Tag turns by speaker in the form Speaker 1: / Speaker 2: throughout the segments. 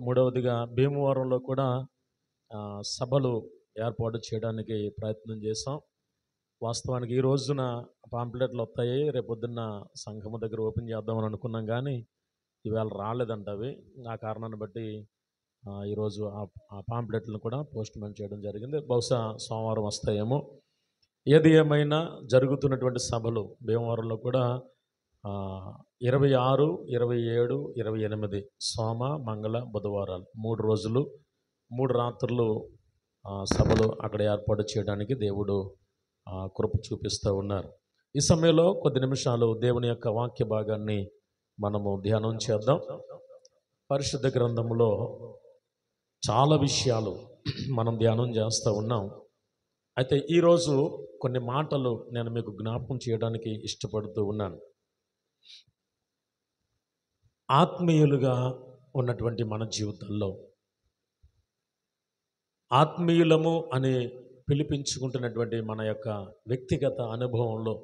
Speaker 1: మూడవదిగా భీమవరంలో కూడా సభలు ఏర్పాటు చేయడానికి ప్రయత్నం చేసాం. వాస్తవానికి ఈ రోజున పాంప్లెట్లు వస్తాయి, రేపొద్దున్న సంఘము దగ్గర ఓపెన్ చేద్దామని అనుకున్నాం, కానీ ఈవేళ రాలేదంట అవి. ఆ కారణాన్ని బట్టి ఈరోజు ఆ పాంప్లెట్లను కూడా పోస్ట్‌పోన్ చేయడం జరిగింది. బహుశా సోమవారం వస్తాయేమో. ఏది ఏమైనా జరుగుతున్నటువంటి సభలు భీమవరంలో కూడా 26, 27, 28 సోమ, మంగళ, బుధవారాలు 3 రోజులు 3 రాత్రులు సభలు అక్కడ ఏర్పాటు చేయడానికి దేవుడు కృప చూపిస్తూ ఉన్నారు. ఈ సమయంలో కొద్ది నిమిషాలు దేవుని యొక్క వాక్య భాగాన్ని మనము ధ్యానం చేద్దాం. పరిశుద్ధ గ్రంథంలో చాలా విషయాలు మనం ధ్యానం చేస్తూ ఉన్నాం. అయితే ఈరోజు కొన్ని మాటలు నేను మీకు జ్ఞాపకం చేయడానికి ఇష్టపడుతూ ఉన్నాను. ఆత్మీయులుగా ఉన్నటువంటి మన జీవితంలో, ఆత్మీయులము అని పిలిపించుకుంటున్నటువంటి మన యొక్క వ్యక్తిగత అనుభవంలో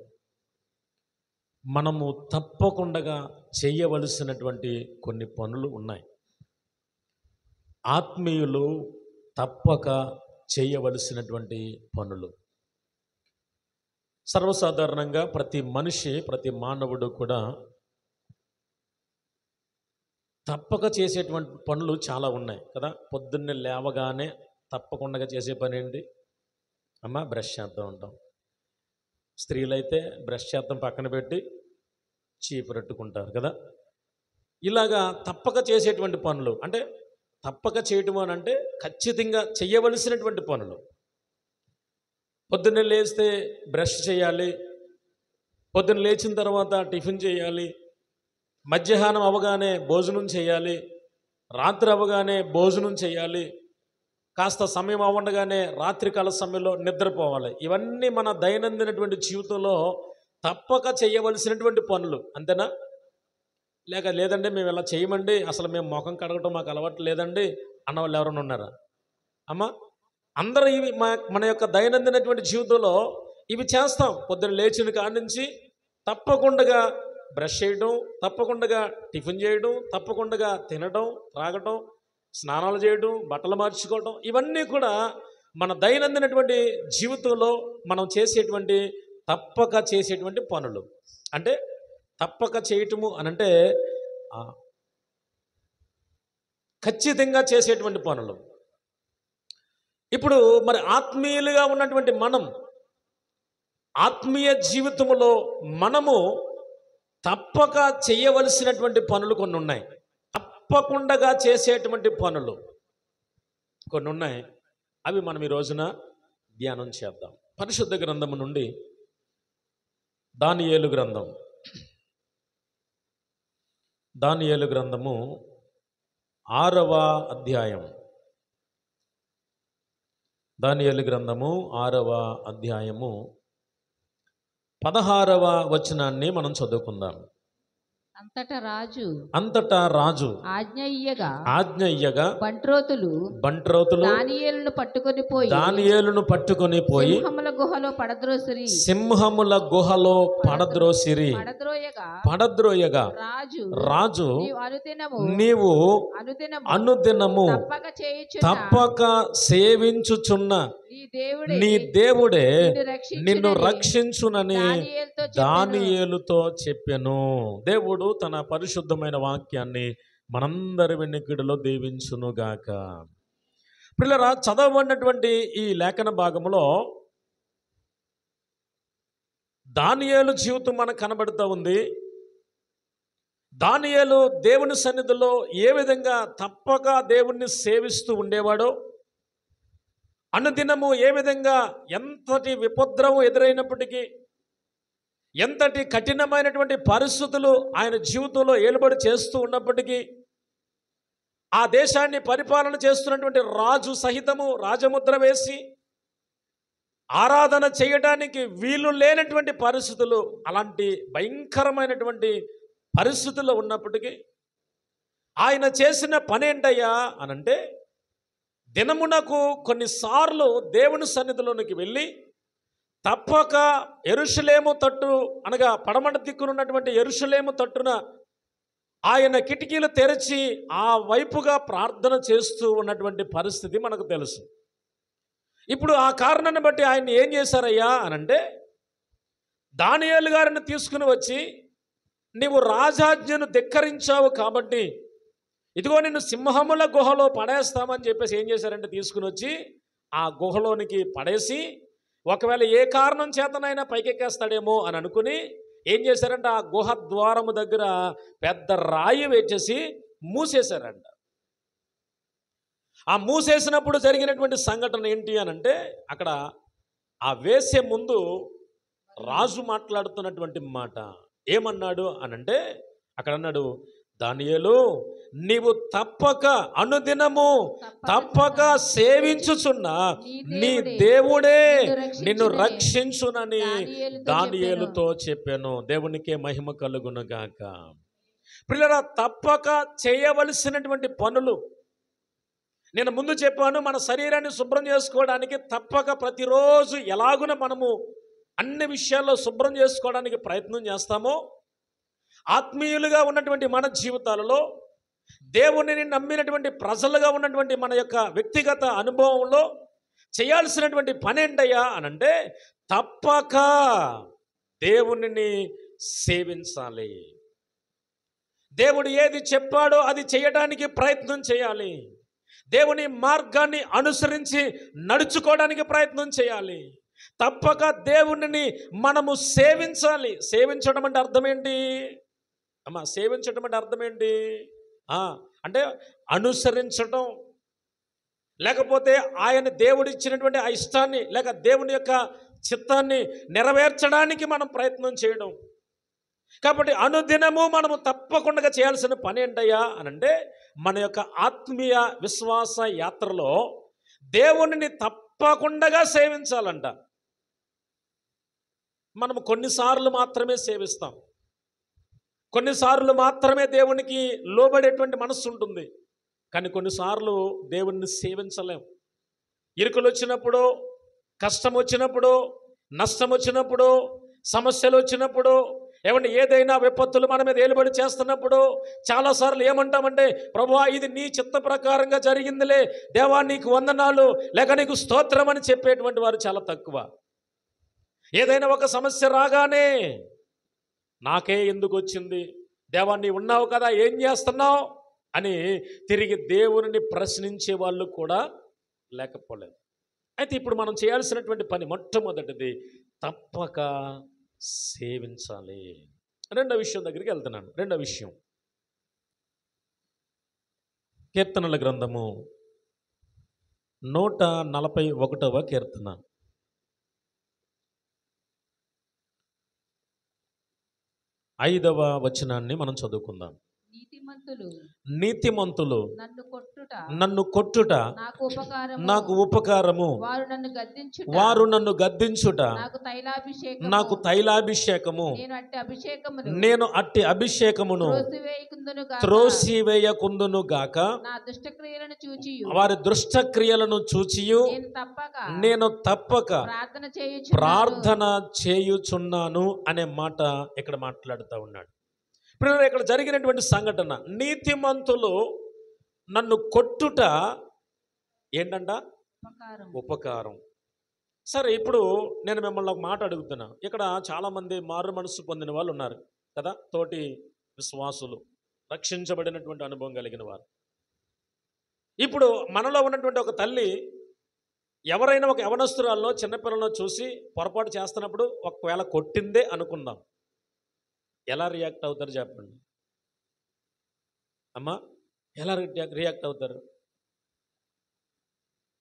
Speaker 1: మనము తప్పకుండా చేయవలసినటువంటి కొన్ని పనులు ఉన్నాయి. ఆత్మీయులు తప్పక చేయవలసినటువంటి పనులు. సర్వసాధారణంగా ప్రతి మనిషి, ప్రతి మానవుడు కూడా తప్పక చేసేటువంటి పనులు చాలా ఉన్నాయి కదా. పొద్దున్నే లేవగానే తప్పకుండా చేసే పని ఏంటి అమ్మ? బ్రష్ చేస్తూ ఉంటాం. స్త్రీలైతే బ్రష్ చేస్తాం పక్కన పెట్టి చీపురెట్టుకుంటారు కదా. ఇలాగా తప్పక చేసేటువంటి పనులు, అంటే తప్పక చేయటం అని అంటే ఖచ్చితంగా చేయవలసినటువంటి పనులు. పొద్దున్నే లేస్తే బ్రష్ చేయాలి, పొద్దున్న లేచిన తర్వాత టిఫిన్ చేయాలి, మధ్యాహ్నం అవగానే భోజనం చేయాలి, రాత్రి అవగానే భోజనం చేయాలి, కాస్త సమయం అవ్వగానే రాత్రికాల సమయంలో నిద్రపోవాలి. ఇవన్నీ మన దైనందినటువంటి జీవితంలో తప్పక చేయవలసినటువంటి పనులు. అంతేనా? లేదండి మేము ఇలా చేయమండి, అసలు మేము ముఖం కడగటం మాకు అలవాటు లేదండి అన్నవాళ్ళు ఎవరైనా ఉన్నారా అమ్మ? అందరూ ఇవి మన యొక్క దైనందినటువంటి జీవితంలో ఇవి చేస్తాం. పొద్దున్న లేచిన కాడి నుంచి తప్పకుండా బ్రష్ చేయడం, తప్పకుండా టిఫిన్ చేయడం, తప్పకుండా తినడం, త్రాగటం, స్నానాలు చేయడం, బట్టలు మార్చుకోవడం, ఇవన్నీ కూడా మన దైనందినటువంటి జీవితంలో మనం చేసేటువంటి తప్పక చేసేటువంటి పనులు. అంటే తప్పక చేయటము అనంటే ఖచ్చితంగా చేసేటువంటి పనులు. ఇప్పుడు మరి ఆత్మీయులుగా ఉన్నటువంటి మనం, ఆత్మీయ జీవితంలో మనము తప్పక చేయవలసినటువంటి పనులు కొన్ని ఉన్నాయి. తప్పకుండా చేసేటువంటి పనులు కొన్ని ఉన్నాయి. అవి మనం ఈ రోజున ధ్యానం చేద్దాం. పరిశుద్ధ గ్రంథము నుండి దానియేలు గ్రంథము 6వ అధ్యాయం. దానియేలు గ్రంథము 6వ అధ్యాయము 16వ వచనాన్ని మనం చదువుకుందాం. అంతటా రాజు ఆజ్ఞయ్యగా బంట్రోతులు దానియేలును పట్టుకొని పోయి సింహముల గుహలో పడద్రోసిరి. పడద్రోయగా రాజు నీవు అనుదినము తప్పక సేవించుచున్న నీ దేవుడే నిన్ను రక్షించునని దానియేలుతో చెప్పెను. దేవుడు తన పరిశుద్ధమైన వాక్యాన్ని మనందరి వెనుకడిలో దీవించునుగాక. పిల్లరా, చదవబడినటువంటి ఈ లేఖన భాగంలో దానియేలు జీవితం మనకు కనబడుతూ ఉంది. దానియేలు దేవుని సన్నిధిలో ఏ విధంగా తప్పక దేవుణ్ణి సేవిస్తూ ఉండేవాడో, అనుదినము ఏ విధంగా ఎంతటి విపద్రవం ఎదురైనప్పటికీ, ఎంతటి కఠినమైనటువంటి పరిస్థితులు ఆయన జీవితంలో ఏలుబడి చేస్తూ ఉన్నప్పటికీ, ఆ దేశాన్ని పరిపాలన చేస్తున్నటువంటి రాజు సహితము రాజముద్ర వేసి ఆరాధన చేయడానికి వీలు లేనటువంటి పరిస్థితులు, అలాంటి భయంకరమైనటువంటి పరిస్థితుల్లో ఉన్నప్పటికీ ఆయన చేసిన పనేంటయ్యా అనంటే, దినమునకు కొన్నిసార్లు దేవుని సన్నిధిలోనికి వెళ్ళి తప్పక యెరూషలేము తట్టు అనగా పడమట దిక్కునున్నటువంటి యెరూషలేము తట్టున ఆయన కిటికీలు తెరిచి ఆ వైపుగా ప్రార్థన చేస్తూ ఉన్నటువంటి పరిస్థితి మనకు తెలుసు. ఇప్పుడు ఆ కారణాన్ని బట్టి ఆయన ఏం చేశారయ్యా అనంటే, దానియేలు గారిని తీసుకుని వచ్చి, నీవు రాజాజ్ఞను ధిక్కరించావు కాబట్టి ఇదిగో నిన్ను సింహముల గుహలో పడేస్తామని చెప్పేసి ఏం చేశారంటే, తీసుకుని వచ్చి ఆ గుహలోనికి పడేసి, ఒకవేళ ఏ కారణం చేతనైనా పైకెక్కేస్తాడేమో అని అనుకుని ఏం చేశారంటే, ఆ గుహ ద్వారము దగ్గర పెద్ద రాయి వేసేసి మూసేశారంట. ఆ మూసేసినప్పుడు జరిగినటువంటి సంఘటన ఏంటి అనంటే, అక్కడ ఆ వేసే ముందు రాజు మాట్లాడుతున్నటువంటి మాట ఏమన్నాడు అనంటే, అక్కడ అన్నాడు, దానియేలు నీవు తప్పక అనుదినము తప్పక సేవించుచున్న నీ దేవుడే నిన్ను రక్షించునని దానియేలుతో చెప్పాను. దేవునికే మహిమ కలుగునుగాక. ప్రియులారా, తప్పక చేయవలసినటువంటి పనులు నేను ముందు చెప్పాను. మన శరీరాన్ని శుభ్రం చేసుకోవడానికి తప్పక ప్రతిరోజు ఎలాగున మనము అన్ని విషయాల్లో శుభ్రం చేసుకోవడానికి ప్రయత్నం చేస్తామో, ఆత్మీయులుగా ఉన్నటువంటి మన జీవితాలలో దేవునిని నమ్మినటువంటి ప్రజలుగా ఉన్నటువంటి మన యొక్క వ్యక్తిగత అనుభవంలో చేయాల్సినటువంటి పని ఏంటయ్యా అనంటే, తప్పక దేవునిని సేవించాలి. దేవుడు ఏది చెప్పాడో అది చేయడానికి ప్రయత్నం చేయాలి. దేవుని మార్గాన్ని అనుసరించి నడుచుకోవడానికి ప్రయత్నం చేయాలి. తప్పక దేవునిని మనము సేవించాలి. సేవించడం అంటే అర్థం ఏంటి అమ్మా? సేవించడం అంటే అర్థం ఏంటి? అంటే అనుసరించడం, లేకపోతే ఆయన దేవుడిచ్చినటువంటి ఆ ఇష్టాన్ని లేక దేవుని యొక్క చిత్తాన్ని నెరవేర్చడానికి మనం ప్రయత్నం చేయడం. కాబట్టి అనుదినము మనము తప్పకుండా చేయాల్సిన పని ఏంటయ్యా అనంటే, మన యొక్క ఆత్మీయ విశ్వాస యాత్రలో దేవునిని తప్పకుండా సేవించాలంట. మనము కొన్నిసార్లు మాత్రమే సేవిస్తాం, కొన్నిసార్లు మాత్రమే దేవునికి లోబడేటువంటి మనస్సు ఉంటుంది. కానీ కొన్నిసార్లు దేవుణ్ణి సేవించలేం. ఇరుకులు వచ్చినప్పుడు, కష్టం వచ్చినప్పుడు, నష్టం వచ్చినప్పుడు, సమస్యలు వచ్చినప్పుడు, ఏమంటే ఏదైనా విపత్తులు మన మీద ఏలుబడి చేస్తున్నప్పుడు చాలాసార్లు ఏమంటామంటే, ప్రభువా ఇది నీ చిత్త ప్రకారంగా జరిగిందిలే, దేవా నీకు వందనాలు, లేక నీకు స్తోత్రం అని చెప్పేటువంటి వారు చాలా తక్కువ. ఏదైనా ఒక సమస్య రాగానే నాకే ఎందుకు వచ్చింది, దేవా నీ ఉన్నావు కదా ఏం చేస్తున్నావు అని తిరిగి దేవుని ప్రశ్నించే వాళ్ళు కూడా లేకపోలేదు. అయితే ఇప్పుడు మనం చేయాల్సినటువంటి పని మొట్టమొదటిది తప్పక సేవించాలి. రెండో విషయం దగ్గరికి వెళ్తున్నాను. రెండో విషయం, కీర్తనల గ్రంథము 141వ కీర్తన 5వ వచనాన్ని మనం చదువుకుందాం. నీతిమంతులు నన్ను కొట్టుట నాకు ఉపకారము, వారు నన్ను గద్దించుట నాకు తైలాభిషేకము, నేను అట్టి అభిషేకమును త్రోసివేయకుందును గాక, వారి దుష్టక్రియలను చూచియు నేను తప్పక ప్రార్థన చేయుచున్నాను అనే మాట ఇక్కడ మాట్లాడుతూ ఉన్నాడు. ఇప్పుడు ఇక్కడ జరిగినటువంటి సంఘటన, నీతిమంతులు నన్ను కొట్టుట ఏంటంట? ఉపకారం. సరే, ఇప్పుడు నేను మిమ్మల్ని ఒక మాట అడుగుతున్నా. ఇక్కడ చాలామంది మారు మనసు పొందిన వాళ్ళు ఉన్నారు కదా, తోటి విశ్వాసులు, రక్షించబడినటువంటి అనుభవం కలిగిన వారు. ఇప్పుడు మనలో ఉన్నటువంటి ఒక తల్లి ఎవరైనా ఒక యవనస్తురాల్లో చిన్నపిల్లలను చూసి పొరపాటు చేస్తున్నప్పుడు ఒకవేళ కొట్టిందే అనుకుందాం, ఎలా రియాక్ట్ అవుతారు చెప్పండి అమ్మా? ఎలా రియాక్ట్ అవుతారు?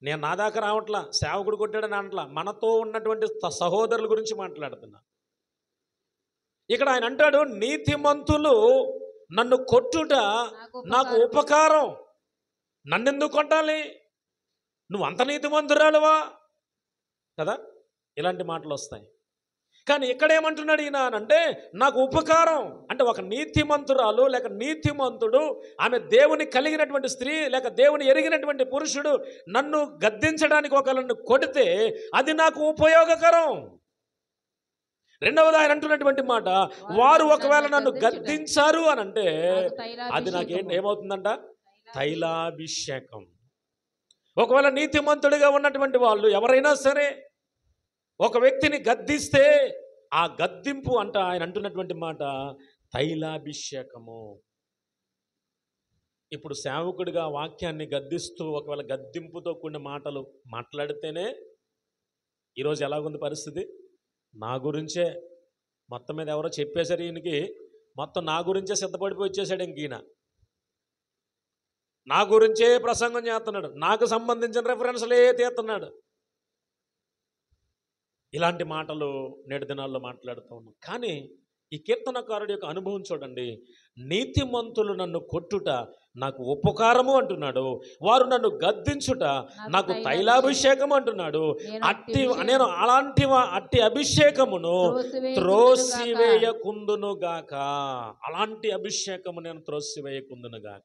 Speaker 1: నేను నా దాకా రావట్లా, సేవకుడు కొట్టాడని అంటలా, మనతో ఉన్నటువంటి సహోదరుల గురించి మాట్లాడుతున్నా. ఇక్కడ ఆయన అంటాడు, నీతిమంతులు నన్ను కొట్టుట నాకు ఉపకారం. నన్నెందుకు కొట్టాలి? నువ్వు అంత నీతిమంతురాలువా కదా, ఇలాంటి మాటలు వస్తాయి. కానీ ఇక్కడేమంటున్నాడు ఈయన అంటే, నాకు ఉపకారం అంటే ఒక నీతిమంతురాలు లేక నీతిమంతుడు, ఆమె దేవుని కలిగినటువంటి స్త్రీ లేక దేవుని ఎరిగినటువంటి పురుషుడు నన్ను గద్దించడానికి ఒకళ్ళను కొడితే అది నాకు ఉపయోగకరం. రెండవది ఆయన అంటున్నటువంటి మాట, వారు ఒకవేళ నన్ను గద్దించారు అని అంటే అది నాకేంటి ఏమవుతుందంట? తైలాభిషేకం. ఒకవేళ నీతిమంతుడిగా ఉన్నటువంటి వాళ్ళు ఎవరైనా సరే ఒక వ్యక్తిని గద్దిస్తే ఆ గద్దింపు అంట ఆయన అంటున్నటువంటి మాట తైలాభిషేకము. ఇప్పుడు సేవకుడిగా వాక్యాన్ని గద్దిస్తూ ఒకవేళ గద్దింపుతో కూడిన మాటలు మాట్లాడితేనే ఈరోజు ఎలాగుంది పరిస్థితి? నా గురించే మొత్తం మీద ఎవరో చెప్పేశారు ఈయనకి, మొత్తం నా గురించే సిద్ధపడిపోయి వచ్చేసాడు. ఇంక ఈయన నా గురించే ప్రసంగం చేస్తున్నాడు, నాకు సంబంధించిన రెఫరెన్స్లే తీస్తున్నాడు. ఇలాంటి మాటలు నేటి దినాల్లో మాట్లాడుతూ ఉన్నాం. కానీ ఈ కీర్తనకారుడి యొక్క అనుభవం చూడండి. నీతిమంతులు నన్ను కొట్టుట నాకు ఉపకారము అంటున్నాడు, వారు నన్ను గద్దించుట నాకు తైలాభిషేకం అంటున్నాడు. నేను అట్టి అభిషేకమును త్రోసివేయకుందును గాక. అలాంటి అభిషేకము నేను త్రోసివేయకుందును గాక.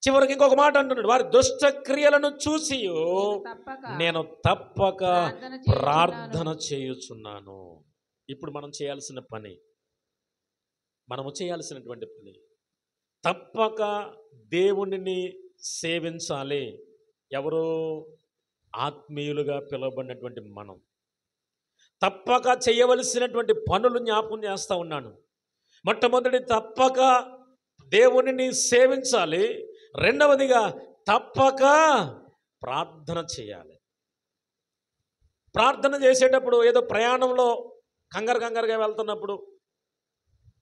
Speaker 1: చివరికి ఇంకొక మాట అంటున్నాడు, వారి దుష్ట క్రియలను చూసి నేను తప్పక ప్రార్థన చేయుచున్నాను. ఇప్పుడు మనం చేయాల్సిన పని, మనము చేయాల్సినటువంటి పని తప్పక దేవునిని సేవించాలి. ఎవరో ఆత్మీయులుగా పిలువబడినటువంటి మనం తప్పక చేయవలసినటువంటి పనులు జ్ఞాపకం చేస్తూ ఉన్నాను. మొట్టమొదటి తప్పక దేవునిని సేవించాలి. రెండవదిగా తప్పక ప్రార్థన చేయాలి. ప్రార్థన చేసేటప్పుడు ఏదో ప్రయాణంలో కంగారుగా వెళ్తున్నప్పుడు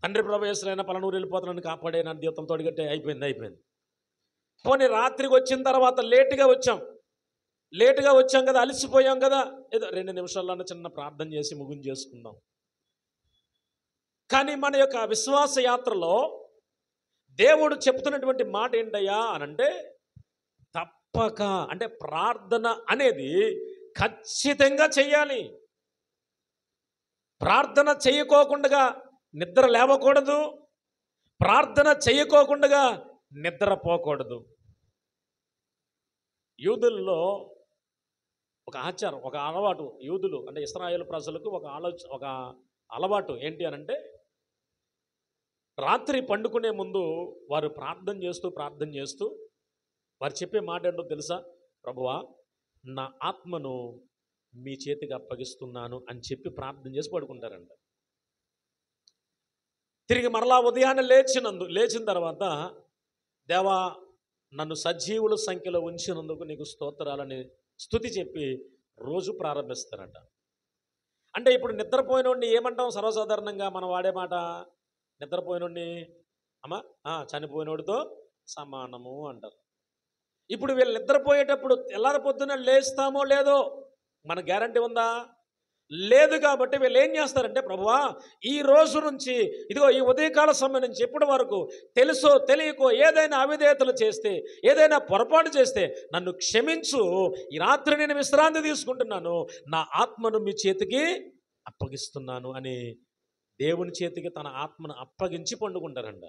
Speaker 1: తండ్రి ప్రభు యేసువైనా పలనూరు వెళ్ళిపోతున్నాను కాపాడే నా జీవితం తోడుగట్టే అయిపోయింది. పోనీ రాత్రికి వచ్చిన తర్వాత లేటుగా వచ్చాం కదా, అలసిపోయాం కదా, ఏదో 2 నిమిషాల్లోనే చిన్న ప్రార్థన చేసి ముగించేసుకుందాం. కానీ మన యొక్క విశ్వాస యాత్రలో దేవుడు చెప్తున్నటువంటి మాట ఏంటయ్యా అనంటే తప్పక, అంటే ప్రార్థన అనేది ఖచ్చితంగా చెయ్యాలి. ప్రార్థన చేయకోకుండా నిద్ర లేవకూడదు, ప్రార్థన చేయకోకుండా నిద్రపోకూడదు. యూదుల్లో ఒక ఆచారం, ఒక అలవాటు, యూదులు అంటే ఇశ్రాయేలు ప్రజలకు ఒక అలవాటు ఏంటి అనంటే రాత్రి పండుకునే ముందు వారు ప్రార్థన చేస్తూ వారు చెప్పే మాట ఏంటో తెలుసా? ప్రభువా, నా ఆత్మను మీ చేతికి అప్పగిస్తున్నాను అని చెప్పి ప్రార్థన చేసి పడుకుంటారంట. తిరిగి మరలా ఉదయాన్నే లేచిన తర్వాత, దేవా నన్ను సజీవుల సంఖ్యలో ఉంచినందుకు నీకు స్తోత్రాలని స్తుతి చెప్పి రోజు ప్రారంభిస్తారంట. అంటే ఇప్పుడు నిద్రపోయినోడిని ఏమంటాం? సర్వసాధారణంగా మనం వాడే మాట, నిద్రపోయినోడిని చనిపోయినోడితో సమానము అంటారు. ఇప్పుడు వీళ్ళు నిద్రపోయేటప్పుడు తెల్లారి పొద్దున లేస్తామో లేదో మన గ్యారంటీ ఉందా? లేదు. కాబట్టి వీళ్ళు ఏం చేస్తారంటే, ప్రభువా ఈ రోజు నుంచి ఇదిగో ఈ ఉదయకాల సమయం నుంచి ఇప్పటి వరకు తెలుసో తెలియకో ఏదైనా అవిధేయతలు చేస్తే, ఏదైనా పొరపాటు చేస్తే నన్ను క్షమించు, ఈ రాత్రి నేను విశ్రాంతి తీసుకుంటున్నాను, నా ఆత్మను మీ చేతికి అప్పగిస్తున్నాను అని దేవుని చేతికి తన ఆత్మను అప్పగించి పండుకుంటారంట.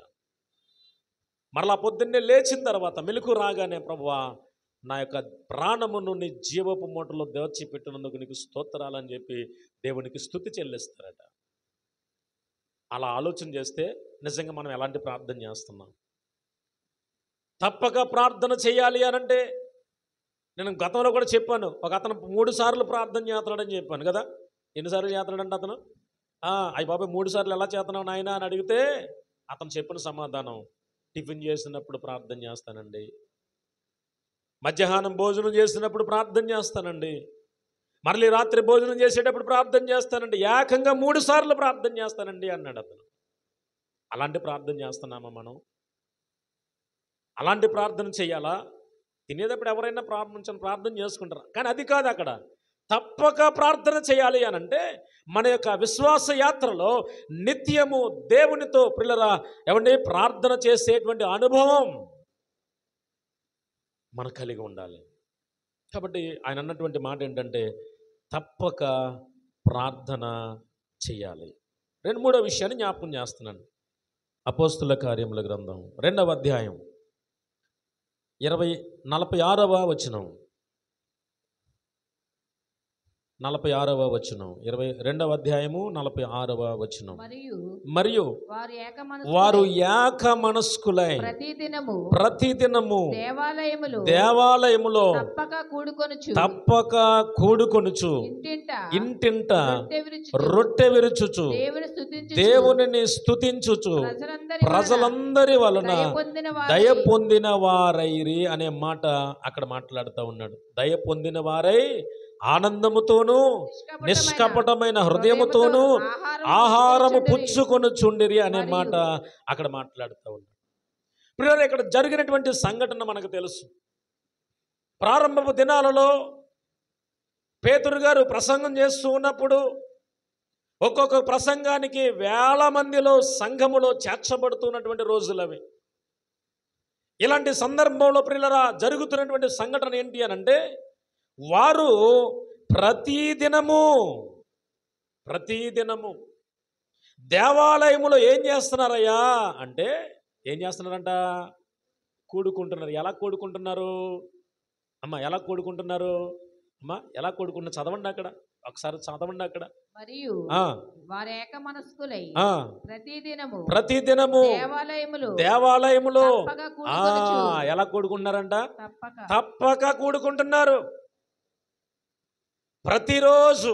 Speaker 1: మరలా పొద్దున్నే లేచిన తర్వాత మెలకు రాగానే, ప్రభువా నా యొక్క ప్రాణమును నీ జీవపు మూటలో దోచి పెట్టినందుకు నీకు స్తోత్రాలని చెప్పి దేవునికి స్తుతి చెల్లిస్తారట. అలా ఆలోచన చేస్తే నిజంగా మనం ఎలాంటి ప్రార్థన చేస్తున్నాం? తప్పక ప్రార్థన చేయాలి అనంటే, నేను గతంలో కూడా చెప్పాను, ఒక అతను 3 సార్లు ప్రార్థన చేస్తున్నాడని చెప్పాను కదా. ఎన్నిసార్లు చేస్తున్నాడంటే అతను, అయ్య బాబాయ్ 3 సార్లు ఎలా చేస్తున్నావు నాయన అని అడిగితే అతను చెప్పిన సమాధానం, టిఫిన్ చేసినప్పుడు ప్రార్థన చేస్తానండి, మధ్యాహ్నం భోజనం చేసినప్పుడు ప్రార్థన చేస్తానండి, మళ్ళీ రాత్రి భోజనం చేసేటప్పుడు ప్రార్థన చేస్తానండి, ఏకంగా 3 సార్లు ప్రార్థన చేస్తానండి అన్నాడు అతను. అలాంటి ప్రార్థన చేస్తున్నామా మనం? అలాంటి ప్రార్థన చేయాలా? తినేటప్పుడు ఎవరైనా ప్రార్థన చేసుకుంటారా? కానీ అది కాదు. అక్కడ తప్పక ప్రార్థన చేయాలి అనంటే మన యొక్క విశ్వాస యాత్రలో నిత్యము దేవునితో పిల్లరా ప్రార్థన చేసేటువంటి అనుభవం మనం కలిగి ఉండాలి. కాబట్టి ఆయన అన్నటువంటి మాట ఏంటంటే తప్పక ప్రార్థన చేయాలి. 2-3 విషయాన్ని జ్ఞాపకం చేస్తున్నాను. అపోస్తుల కార్యముల గ్రంథం 2వ అధ్యాయం 46వ వచనం, 46వ వచనం, 22వ అధ్యాయము 46వ వచనం. మరియు వారు ఏక మనస్కులై ప్రతిదినము దేవాలయములో తప్పక కూడుకొనుచు ఇంటింట రొట్టె విరుచుచు దేవునిని స్తుతించుచు ప్రజలందరి వలన దయ పొందిన వారైరి అనే మాట అక్కడ మాట్లాడుతూ ఉన్నాడు. దయ పొందిన వారై ఆనందముతోనూ నిష్కపటమైన హృదయముతోనూ ఆహారము పుచ్చుకొనుచుండిరి అనే మాట అక్కడ మాట్లాడుతూ ఉన్నాడు. ప్రియులారా, ఇక్కడ జరిగినటువంటి సంఘటన మనకు తెలుసు. ప్రారంభపు దినాలలో పేతురు గారు ప్రసంగం చేస్తూ ఉన్నప్పుడు ఒక్కొక్క ప్రసంగానికి వేల మందిలో సంఘములో చేర్చబడుతున్నటువంటి రోజులవి. ఇలాంటి సందర్భంలో ప్రియులారా జరుగుతున్నటువంటి సంఘటన ఏంటి అని అంటే, వారు ప్రతిదినము దేవాలయములో ఏం చేస్తున్నారయ్యా అంటే, ఏం చేస్తున్నారంట? కూడుకుంటున్నారు. ఎలా కూడుకుంటున్నారు అమ్మ? ఎలా కూడుకుంటున్నారు అమ్మ? ఎలా కూడుకుంటున్నారు? చదవండి అక్కడ, ఒకసారి చదవండి అక్కడ.
Speaker 2: మరియు వారు ఏక మనస్కులై
Speaker 1: ప్రతిదినము దేవాలయములో ఎలా కూడుకుంటున్నారంట? తప్పక కూడుకుంటున్నారు. ప్రతిరోజు.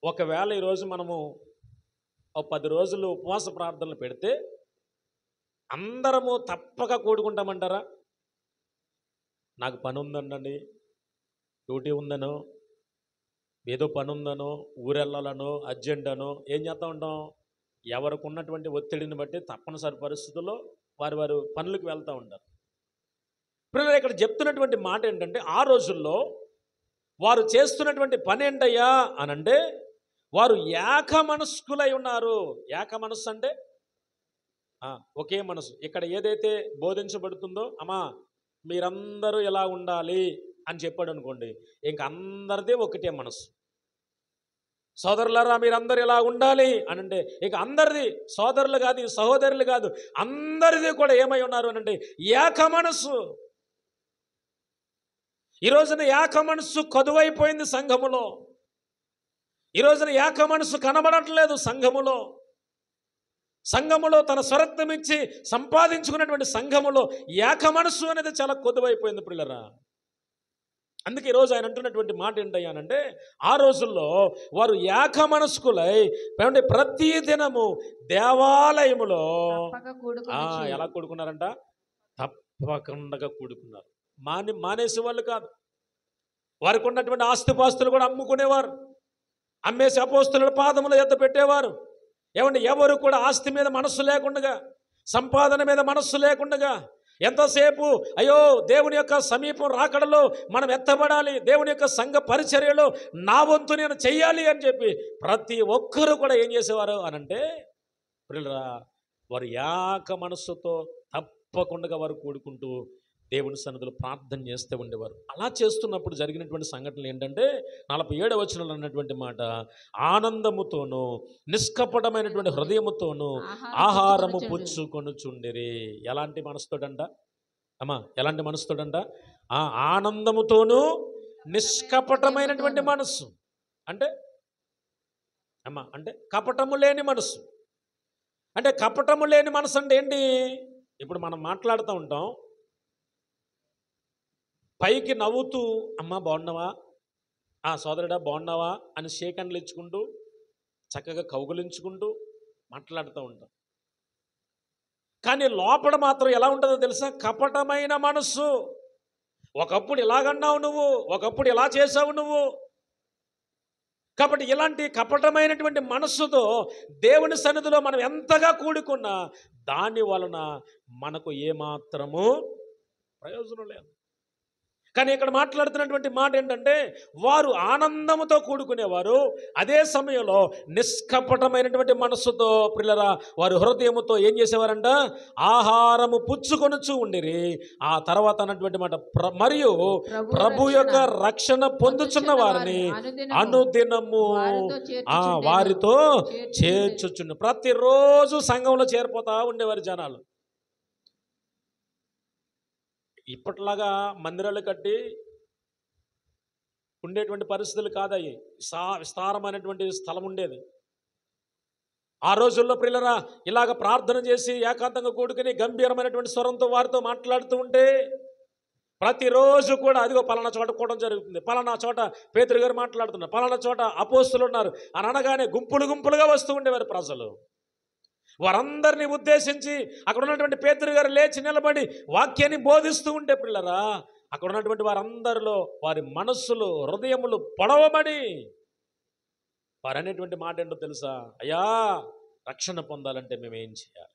Speaker 1: ఒకవేళ ఈరోజు మనము 10 రోజులు ఉపవాస ప్రార్థనలు పెడితే అందరము తప్పక కూడుకుంటామంటారా? నాకు పని ఉందండి, డ్యూటీ ఉందనో, ఏదో పని ఉందనో, ఊరెళ్ళాలనో, అర్జెంట్ అనో ఏం చేస్తూ ఉంటాం? ఎవరికి ఉన్నటువంటి ఒత్తిడిని బట్టి తప్పనిసరి పరిస్థితుల్లో వారు పనులకు వెళ్తూ ఉంటారు. ఇప్పుడు ఇక్కడ చెప్తున్నటువంటి మాట ఏంటంటే, ఆ రోజుల్లో వారు చేస్తున్నటువంటి పని ఏంటయ్యా అనంటే, వారు ఏక మనస్కులై ఉన్నారు. ఏక మనస్సు అంటే ఒకే మనసు. ఇక్కడ ఏదైతే బోధించబడుతుందో, అమ్మా మీరందరూ ఇలా ఉండాలి అని చెప్పాడు అనుకోండి, ఇంక అందరిదే ఒకటే మనసు. సోదరులారా మీరందరూ ఇలా ఉండాలి అని అంటే, ఇక అందరిది, సోదరులు కాదు, సహోదరులు కాదు, అందరిది కూడా ఏమై ఉన్నారు అని అంటే ఏక మనసు. ఈ రోజున ఏక మనస్సు కదువైపోయింది సంఘములో. ఈ రోజున ఏక మనస్సు కనబడట్లేదు సంఘములో. సంఘములో తన స్వరత్వం ఇచ్చి సంపాదించుకున్నటువంటి సంఘములో ఏక మనస్సు అనేది చాలా కొద్దువైపోయింది ప్రియులారా. అందుకే ఈరోజు ఆయన అంటున్నటువంటి మాట ఏంటయ్యానంటే, ఆ రోజుల్లో వారు ఏక మనస్కులై ప్రతి దినము దేవాలయములో ఎలా కూడుకున్నారంట? తప్పకుండా కూడుకున్నారు. మానేసే వాళ్ళు కాదు. వారికి ఉన్నటువంటి ఆస్తిపాస్తులు కూడా అమ్ముకునేవారు. అమ్మేసి అపోస్తుల పాదముల ఎద్ద పెట్టేవారు. ఎవరు కూడా ఆస్తి మీద మనస్సు లేకుండా, సంపాదన మీద మనస్సు లేకుండా, ఎంతసేపు అయ్యో దేవుని యొక్క సమీపం రాకడలో మనం ఎత్తబడాలి, దేవుని యొక్క సంఘ పరిచర్యలో నా వంతు నేను చెయ్యాలి అని చెప్పి ప్రతి ఒక్కరూ కూడా ఏం చేసేవారు అనంటే, వారు ఏక మనస్సుతో తప్పకుండా వారు కూడుకుంటూ దేవుని సన్నిధిలో ప్రార్థన చేస్తూ ఉండేవారు. అలా చేస్తున్నప్పుడు జరిగినటువంటి సంఘటనలు ఏంటంటే, 47వ వచనంలో అన్నటువంటి మాట, ఆనందముతోనూ నిష్కపటమైనటువంటి హృదయముతోనూ ఆహారము పుచ్చుకొనుచుండిరి. ఎలాంటి మనసుతోడంట అమ్మా? ఎలాంటి మనసుతోడంట? ఆనందముతోనూ నిష్కపటమైనటువంటి మనస్సు. అంటే అమ్మా అంటే కపటము లేని మనసు. అంటే కపటము లేని మనసు అంటే ఏంటి? ఇప్పుడు మనం మాట్లాడుతూ ఉంటాం, పైకి నవ్వుతూ అమ్మ బాగున్నావా, సోదరుడా బాగున్నావా అని షేకండ్లు ఇచ్చుకుంటూ చక్కగా కౌగులించుకుంటూ మాట్లాడుతూ ఉంటాం. కానీ లోపల మాత్రం ఎలా ఉంటుందో తెలుసా? కపటమైన మనస్సు. ఒకప్పుడు ఇలాగన్నావు నువ్వు, ఒకప్పుడు ఇలా చేసావు నువ్వు. కాబట్టి ఇలాంటి కపటమైనటువంటి మనస్సుతో దేవుని సన్నిధిలో మనం ఎంతగా కూడుకున్నా దాని వలన మనకు ఏమాత్రము ప్రయోజనం లేదు. కానీ ఇక్కడ మాట్లాడుతున్నటువంటి మాట ఏంటంటే, వారు ఆనందముతో కూడుకునేవారు, అదే సమయంలో నిష్కపటమైనటువంటి మనస్సుతో ప్రియులారా వారు హృదయముతో ఏం చేసేవారంట? ఆహారము పుచ్చుకొనుచు ఉండిరి. ఆ తర్వాత అన్నటువంటి మాట, మరియు ప్రభు యొక్క రక్షణ పొందుచున్న వారిని అనుదినము వారితో చేర్చుచుండు. ప్రతిరోజు సంఘంలో చేరిపోతా ఉండేవారు జనాలు. ఇప్పట్లాగా మందిరాలు కట్టి ఉండేటువంటి పరిస్థితులు కాదయ్యి. విస్తారమైనటువంటి స్థలం ఉండేది. ఆ రోజుల్లో ప్రియులరా ఇలాగ ప్రార్థన చేసి ఏకాంతంగా కూడుకుని గంభీరమైనటువంటి స్వరంతో వారితో మాట్లాడుతూ ఉంటే ప్రతిరోజు కూడా అదిగో పలానా చోట కూడడం జరుగుతుంది, పలానా చోట పేతురు గారు మాట్లాడుతున్నారు, పలానా చోట అపోస్తులు ఉన్నారు అని అనగానే గుంపులు గుంపులుగా వస్తూ ఉండేవారు ప్రజలు. వారందరినీ ఉద్దేశించి అక్కడ ఉన్నటువంటి పేతురు గారు లేచి నిలబడి వాక్యాన్ని బోధిస్తూ ఉంటే పిల్లరా అక్కడ ఉన్నటువంటి వారందరిలో వారి మనస్సులు హృదయములు పొడవబడి వారు అనేటువంటి మాట ఏంటో తెలుసా? అయ్యా, రక్షణ పొందాలంటే మేము ఏం చేయాలి?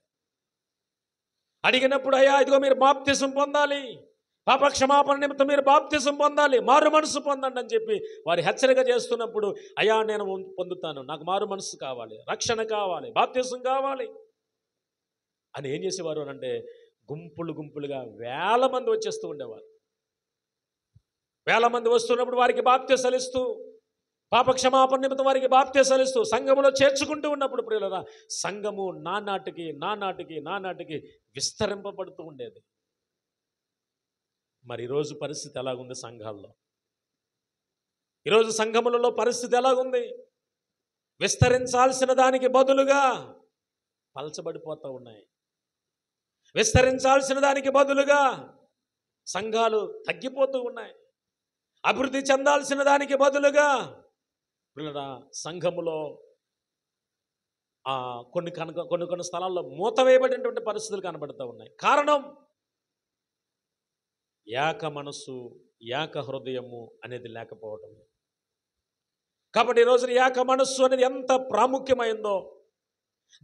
Speaker 1: అడిగినప్పుడు అయ్యా ఇదిగో మీరు బాప్తిసం పొందాలి, పాపక్షమాపణ నిమిత్తం మీరు బాప్తిసం పొందాలి, మారు మనసు పొందండి అని చెప్పి వారి హెచ్చరిక చేస్తున్నప్పుడు అయ్యా నేను పొందుతాను, నాకు మారు మనసు కావాలి, రక్షణ కావాలి, బాప్తిసం కావాలి అని ఏం చేసేవారు అని అంటే గుంపులు గుంపులుగా వేల మంది వచ్చేస్తూ ఉండేవారు. వేల మంది వస్తున్నప్పుడు వారికి బాప్తిసాలు ఇస్తూ పాపక్షమాపణ నిమిత్తం వారికి బాప్తిసాలు ఇస్తూ సంఘములో చేర్చుకుంటూ ఉన్నప్పుడు ప్రియులరా సంఘము నానాటికి విస్తరింపబడుతూ ఉండేది. మరి ఈరోజు పరిస్థితి ఎలాగుంది సంఘాల్లో? ఈరోజు సంఘములలో పరిస్థితి ఎలాగుంది? విస్తరించాల్సిన దానికి బదులుగా పలచబడిపోతూ ఉన్నాయి. విస్తరించాల్సిన దానికి బదులుగా సంఘాలు తగ్గిపోతూ ఉన్నాయి. అభివృద్ధి చెందాల్సిన దానికి బదులుగా పిల్లరా సంఘములో కొన్ని స్థలాల్లో మూతవేయబడినటువంటి పరిస్థితులు కనబడుతూ ఉన్నాయి. కారణం ఏక మనసు ఏక హృదయము అనేది లేకపోవటం. కాబట్టి ఈరోజు ఏక మనస్సు అనేది ఎంత ప్రాముఖ్యమైందో,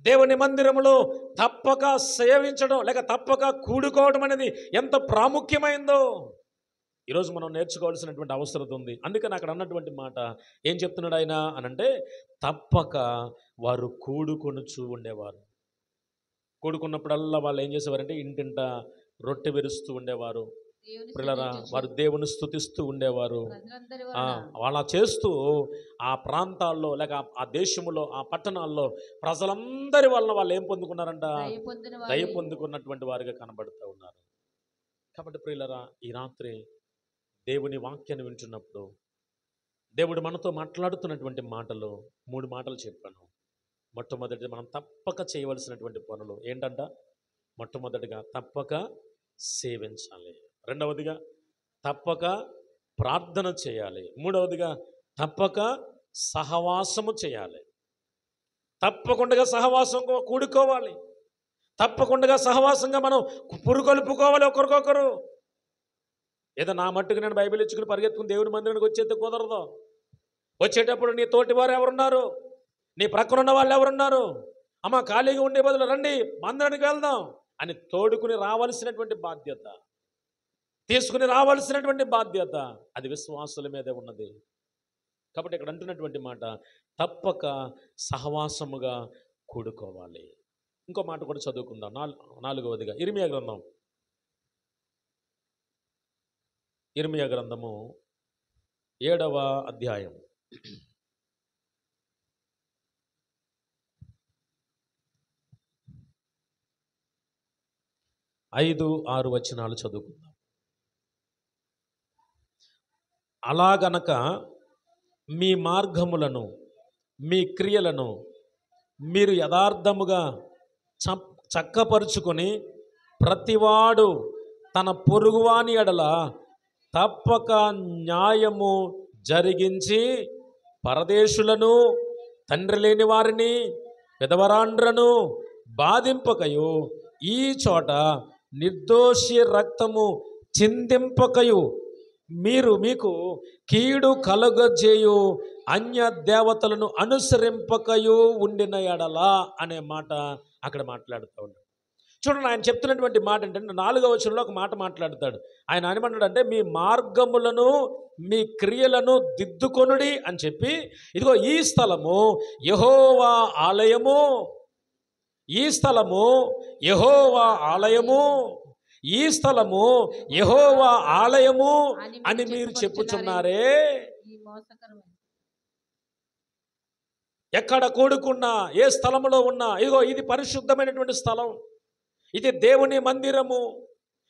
Speaker 1: దేవుని మందిరములో తప్పక సేవించడం లేక తప్పక కూడుకోవడం అనేది ఎంత ప్రాముఖ్యమైందో ఈరోజు మనం నేర్చుకోవాల్సినటువంటి అవసరం ఉంది. అందుకని అక్కడ అన్నటువంటి మాట ఏం చెప్తున్నాడు ఆయన అనంటే తప్పక వారు కూడుకొనుచు ఉండేవారు. కూడుకున్నప్పుడల్లా వాళ్ళు ఏం చేసేవారంటే ఇంటింట రొట్టె విరుస్తూ ఉండేవారు. పిల్లరా వారు దేవుని స్తుతిస్తూ ఉండేవారు. వాళ్ళ చేస్తూ ఆ ప్రాంతాల్లో లేక ఆ దేశములో ఆ పట్టణాల్లో ప్రజలందరి వలన వాళ్ళు ఏం పొందుకున్నారంట? దయ పొందుకున్నటువంటి వారిగా కనబడుతూ ఉన్నారు. కాబట్టి ప్రియులరా ఈ రాత్రి దేవుని వాక్యాన్ని వింటున్నప్పుడు దేవుడు మనతో మాట్లాడుతున్నటువంటి మాటలు 3 మాటలు చెప్పాను. మొట్టమొదటి మనం తప్పక చేయవలసినటువంటి పనులు ఏంటంట? మొట్టమొదటిగా తప్పక సేవించాలి, రెండవదిగా తప్పక ప్రార్థన చేయాలి, మూడవదిగా తప్పక సహవాసము చేయాలి. తప్పకుండా సహవాసం కూడుకోవాలి, తప్పకుండా సహవాసంగా మనం పురుగొలుపుకోవాలి ఒకరికొకరు. ఏదో నా మట్టుకు నేను బైబిల్ ఇచ్చుకుని పరిగెత్తుకుని దేవుని మందిరానికి వచ్చేది కుదరదు. వచ్చేటప్పుడు నీ తోటి వారు ఎవరున్నారు, నీ ప్రక్కన ఉన్న వాళ్ళు ఎవరున్నారు, అమ్మ ఖాళీగా ఉండే బదులు రండి మందిరానికి వెళ్దాం అని తోడుకుని రావాల్సినటువంటి బాధ్యత, తీసుకుని రావాల్సినటువంటి బాధ్యత అది విశ్వాసుల మీదే ఉన్నది. కాబట్టి ఇక్కడ అంటున్నటువంటి మాట తప్పక సహవాసముగా కూడుకోవాలి. ఇంకో మాట కూడా చదువుకుందాం. 4వదిగా ఇర్మియా గ్రంథము 7వ అధ్యాయం 5-6 వచనాలు చదువుకుందాం. అలాగనక మీ మార్గములను మీ క్రియలను మీరు యథార్థముగా చక్కపరుచుకొని ప్రతివాడు తన పొరుగువాని ఎడల తప్పక న్యాయము జరిగించి పరదేశులను తండ్రి లేని వారిని విధవరాండ్రను బాధింపకయు ఈ చోట నిర్దోషి రక్తము చిందింపకయు మీకు కీడు కలుగజేయు అన్య దేవతలను అనుసరింపకయు ఉండిన ఎడల అనే మాట అక్కడ మాట్లాడుతూ ఉన్నాడు. చూడండి, ఆయన చెప్తున్నటువంటి మాట ఏంటంటే 4వ వచనంలో ఒక మాట మాట్లాడతాడు. ఆయన ఏమన్నాడంటే మీ మార్గములను మీ క్రియలను దిద్దుకొనుడి అని చెప్పి, ఇదిగో ఈ స్థలము యెహోవా ఆలయము, ఈ స్థలము యెహోవా ఆలయము, ఈ స్థలము యెహోవా ఆలయము అని మీరు చెప్పుచున్నారే. ఎక్కడ కూడుకున్నా ఏ స్థలంలో ఉన్నా ఇదిగో ఇది పరిశుద్ధమైనటువంటి స్థలం, ఇది దేవుని మందిరము,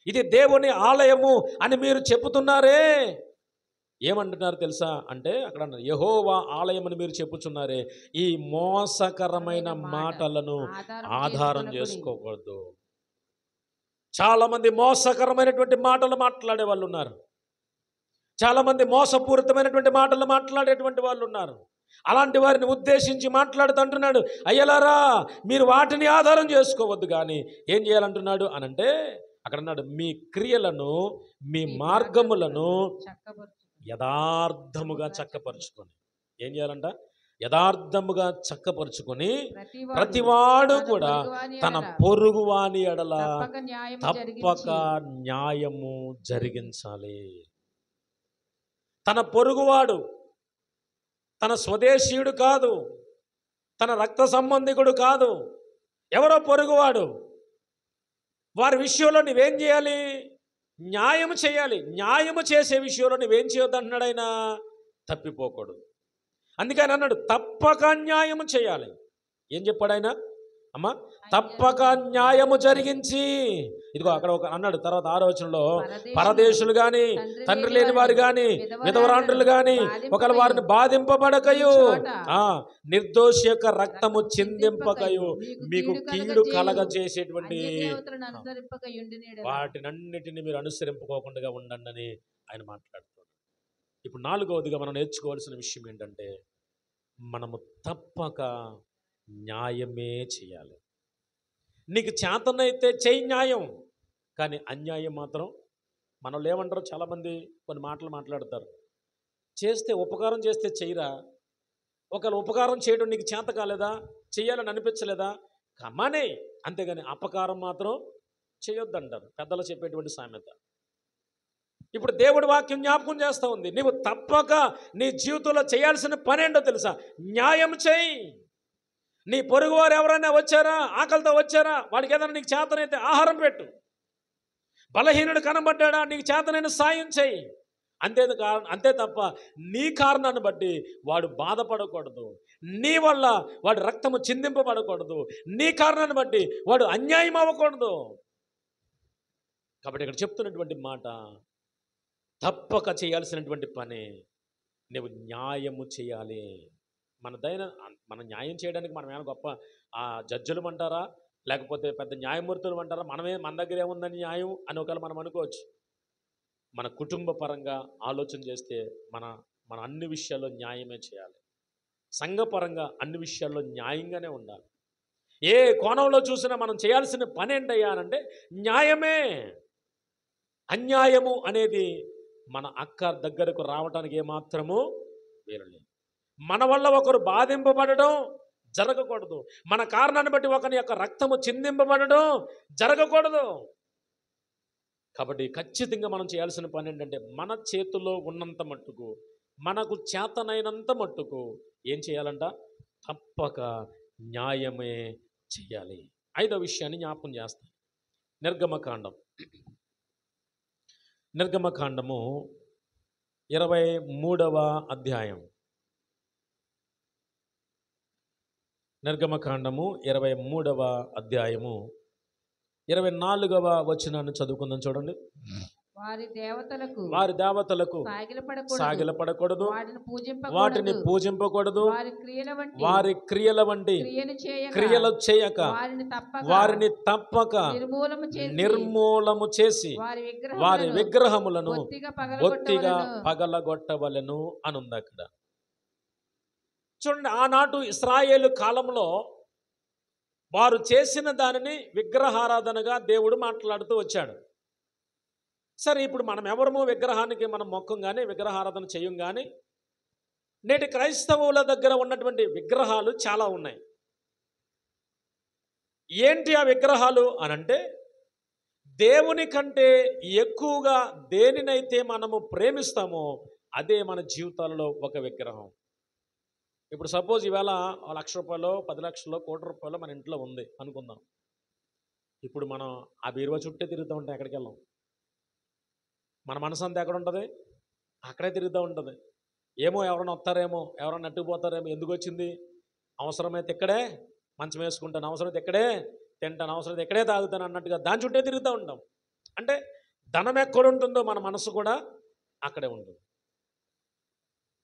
Speaker 1: ఇది దేవుని ఆలయము అని మీరు చెప్పుతున్నారే. ఏమంటున్నారు తెలుసా అంటే అక్కడ అన్నారు, యెహోవా ఆలయమని మీరు చెప్పుచున్నారే, ఈ మోసకరమైన మాటలను ఆధారం చేసుకోకూడదు. చాలామంది మోసకరమైనటువంటి మాటలు మాట్లాడే వాళ్ళు ఉన్నారు. చాలామంది మోసపూరితమైనటువంటి మాటలు మాట్లాడేటువంటి వాళ్ళు ఉన్నారు. అలాంటి వారిని ఉద్దేశించి మాట్లాడుతుంటున్నాడు, అయ్యలారా మీరు వాటిని ఆధారం చేసుకోవద్దు, కానీ ఏం చేయాలంటున్నాడు అనంటే అక్కడ అన్నాడు, మీ క్రియలను మీ మార్గములను యథార్థముగా చక్కపరుచుకొని. ఏం చేయాలంట? యథార్థముగా చక్కపరుచుకొని ప్రతివాడు కూడా తన పొరుగువాని ఎడల తప్పక న్యాయము జరిగించాలి. తన పొరుగువాడు తన స్వదేశీయుడు కాదు, తన రక్త సంబంధికుడు కాదు, ఎవరో పొరుగువాడు. వారి విషయంలో నువ్వేం చేయాలి? న్యాయము చేయాలి. న్యాయము చేసే విషయంలో నువ్వేం చేయొద్దు అంటున్నాడు ఆయన, తప్పిపోకూడదు. అందుకని అన్నాడు తప్పక న్యాయము చేయాలి. ఏం చెప్పాడు ఆయన? అమ్మ, తప్పక న్యాయము జరిగించి, ఇదిగో అక్కడ ఒక అన్నాడు తర్వాత 6వ వచనంలో, పరదేశులు గాని తండ్రి లేని వారు గాని విధవరాండ్రులు గాని ఒకవేళ వారిని బాధింపబడకయు, నిర్దోషి యొక్క రక్తము చిందింపకయు మీకు కీడు కలగ చేసేటువంటి వాటినన్నిటిని మీరు అనుసరింపుకోకుండా ఉండండి అని ఆయన మాట్లాడుతున్నాడు. ఇప్పుడు 4వదిగా మనం నేర్చుకోవాల్సిన విషయం ఏంటంటే, మనము తప్పక న్యాయమే చేయాలి. నీకు చేతనైతే చెయ్యి న్యాయం, కానీ అన్యాయం మాత్రం మనలో ఏమంటారు, చాలామంది కొన్ని మాటలు మాట్లాడతారు, చేస్తే ఉపకారం చేస్తే చెయ్యరా, ఒకవేళ ఉపకారం చేయడం నీకు చేత కాలేదా, చెయ్యాలని అనిపించలేదా, కమానే, అంతేగాని అపకారం మాత్రం చేయొద్దంటారు పెద్దలు చెప్పేటువంటి సామెత. ఇప్పుడు దేవుడి వాక్యం జ్ఞాపకం చేస్తూ ఉంది, నీవు తప్పక నీ జీవితంలో చేయాల్సిన పని ఏంటో తెలుసా? న్యాయం చేయి. నీ పొరుగువారు ఎవరైనా వచ్చారా, ఆకలితో వచ్చారా, వాడికి ఏదైనా నీకు చేతనైతే ఆహారం పెట్టు. బలహీనుడు కనబడ్డా నీకు చేతనైన సాయం చేయి. అంతే తప్ప నీ కారణాన్ని బట్టి వాడు బాధపడకూడదు, నీ వల్ల వాడు రక్తము చిందింపబడకూడదు, నీ కారణాన్ని బట్టి వాడు అన్యాయం అవ్వకూడదు. కాబట్టి ఇక్కడ చెప్తున్నటువంటి మాట, తప్పక చేయాల్సినటువంటి పని నువ్వు న్యాయము చేయాలి. మన న్యాయం చేయడానికి మనం ఏమైనా గొప్ప జడ్జులు అంటారా, లేకపోతే పెద్ద న్యాయమూర్తులు అంటారా? మన దగ్గర ఏముందని న్యాయం అని ఒకవేళ మనం అనుకోవచ్చు. మన కుటుంబ పరంగా ఆలోచన చేస్తే మన అన్ని విషయాల్లో న్యాయమే చేయాలి. సంఘపరంగా అన్ని విషయాల్లో న్యాయంగానే ఉండాలి. ఏ కోణంలో చూసినా మనం చేయాల్సిన పని ఏంటయ్యా అంటే న్యాయమే. అన్యాయము అనేది మన అక్క దగ్గరకు రావడానికి ఏమాత్రము వీరలేదు. మన వల్ల ఒకరు బాధింపబడడం జరగకూడదు, మన కారణాన్ని బట్టి ఒకరి యొక్క రక్తము చిందింపబడడం జరగకూడదు. కాబట్టి ఖచ్చితంగా మనం చేయాల్సిన పని ఏంటంటే, మన చేతిలో ఉన్నంత మట్టుకు, మనకు చేతనైనంత మట్టుకు ఏం చేయాలంట? తప్పక న్యాయమే చేయాలి. 5వ విషయాన్ని జ్ఞాపకం చేస్తాను. నిర్గమకాండము 23వ అధ్యాయం. నిర్గమకాండము 23వ అధ్యాయము 24వ వచనాన్ని చదువుకుందాం. చూడండి.
Speaker 2: వారి దేవతలకు
Speaker 1: సాగిలపడకూడదు, వాటిని పూజింపకూడదు, వారి క్రియల వంటి క్రియలు చేయక వారిని తప్పక నిర్మూలము చేసి వారి విగ్రహములను బొత్తిగా పగలగొట్టవలెను అనుంది అక్కడ. చూడండి, ఆనాటి ఇశ్రాయేలు కాలంలో వారు చేసిన దానిని విగ్రహారాధనగా దేవుడు మాట్లాడుతూ వచ్చాడు. సరే, ఇప్పుడు మనం ఎవరము విగ్రహానికి మనం మొక్కం కానీ విగ్రహారాధన చేయం కానీ, నేటి క్రైస్తవుల దగ్గర ఉన్నటువంటి విగ్రహాలు చాలా ఉన్నాయి. ఏంటి ఆ విగ్రహాలు అనంటే, దేవుని కంటే ఎక్కువగా దేనినైతే మనము ప్రేమిస్తామో అదే మన జీవితాలలో ఒక విగ్రహం. ఇప్పుడు సపోజ్ ఈవేళ 1,00,000 రూపాయలు, 10 లక్షలు, 1 కోటి రూపాయలు మన ఇంట్లో ఉంది అనుకుందాం. ఇప్పుడు మనం ఆ బీరువా చుట్టే తిరుగుతూ ఉంటే ఎక్కడికి వెళ్ళాం? మన మనసు అంతా ఎక్కడ ఉంటుంది? అక్కడే తిరుగుతూ ఉంటుంది. ఏమో ఎవరైనా వస్తారేమో, ఎవరైనా నట్టుకుపోతారేమో, ఎందుకు వచ్చింది? అవసరమైతే ఇక్కడే మంచం వేసుకుంటాను, అవసరమైతే ఇక్కడే తింటాను, అవసరమైతే ఇక్కడే తాగుతాను అన్నట్టుగా దాని చుట్టే తిరుగుతూ ఉంటాం. అంటే ధనం ఎక్కడ ఉంటుందో మన మనసు కూడా అక్కడే ఉంటుంది.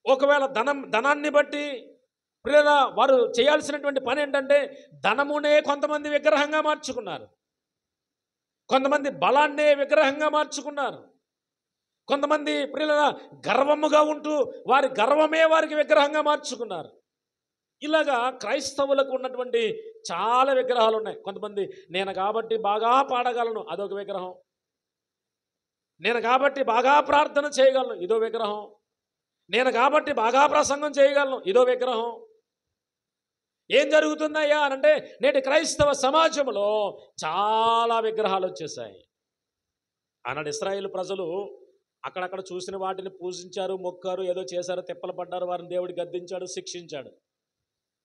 Speaker 1: ఒకవేళ ధనాన్ని బట్టి ప్రియులారా వారు చేయాల్సినటువంటి పని ఏంటంటే ధనమునే కొంతమంది విగ్రహంగా మార్చుకున్నారు, కొంతమంది బలాన్నే విగ్రహంగా మార్చుకున్నారు, కొంతమంది ప్రియులారా గర్వముగా ఉంటూ వారి గర్వమే వారికి విగ్రహంగా మార్చుకున్నారు. ఇలాగా క్రైస్తవులకు ఉన్నటువంటి చాలా విగ్రహాలు ఉన్నాయి. కొంతమంది నేను కాబట్టి బాగా పాడగలను, అదొక విగ్రహం. నేను కాబట్టి బాగా ప్రార్థన చేయగలను, ఇదో విగ్రహం. నేను కాబట్టి బాగా ప్రసంగం చేయగలను, ఇదో విగ్రహం. ఏం జరుగుతుందయ్యా అనంటే నేటి క్రైస్తవ సమాజంలో చాలా విగ్రహాలు వచ్చేసాయి. ఆనాడు ఇశ్రాయేలు ప్రజలు అక్కడక్కడ చూసిన వాటిని పూజించారు, మొక్కారు, ఏదో చేశారు, తిప్పలు పడ్డారు, వారిని దేవుడు గద్దించాడు, శిక్షించాడు.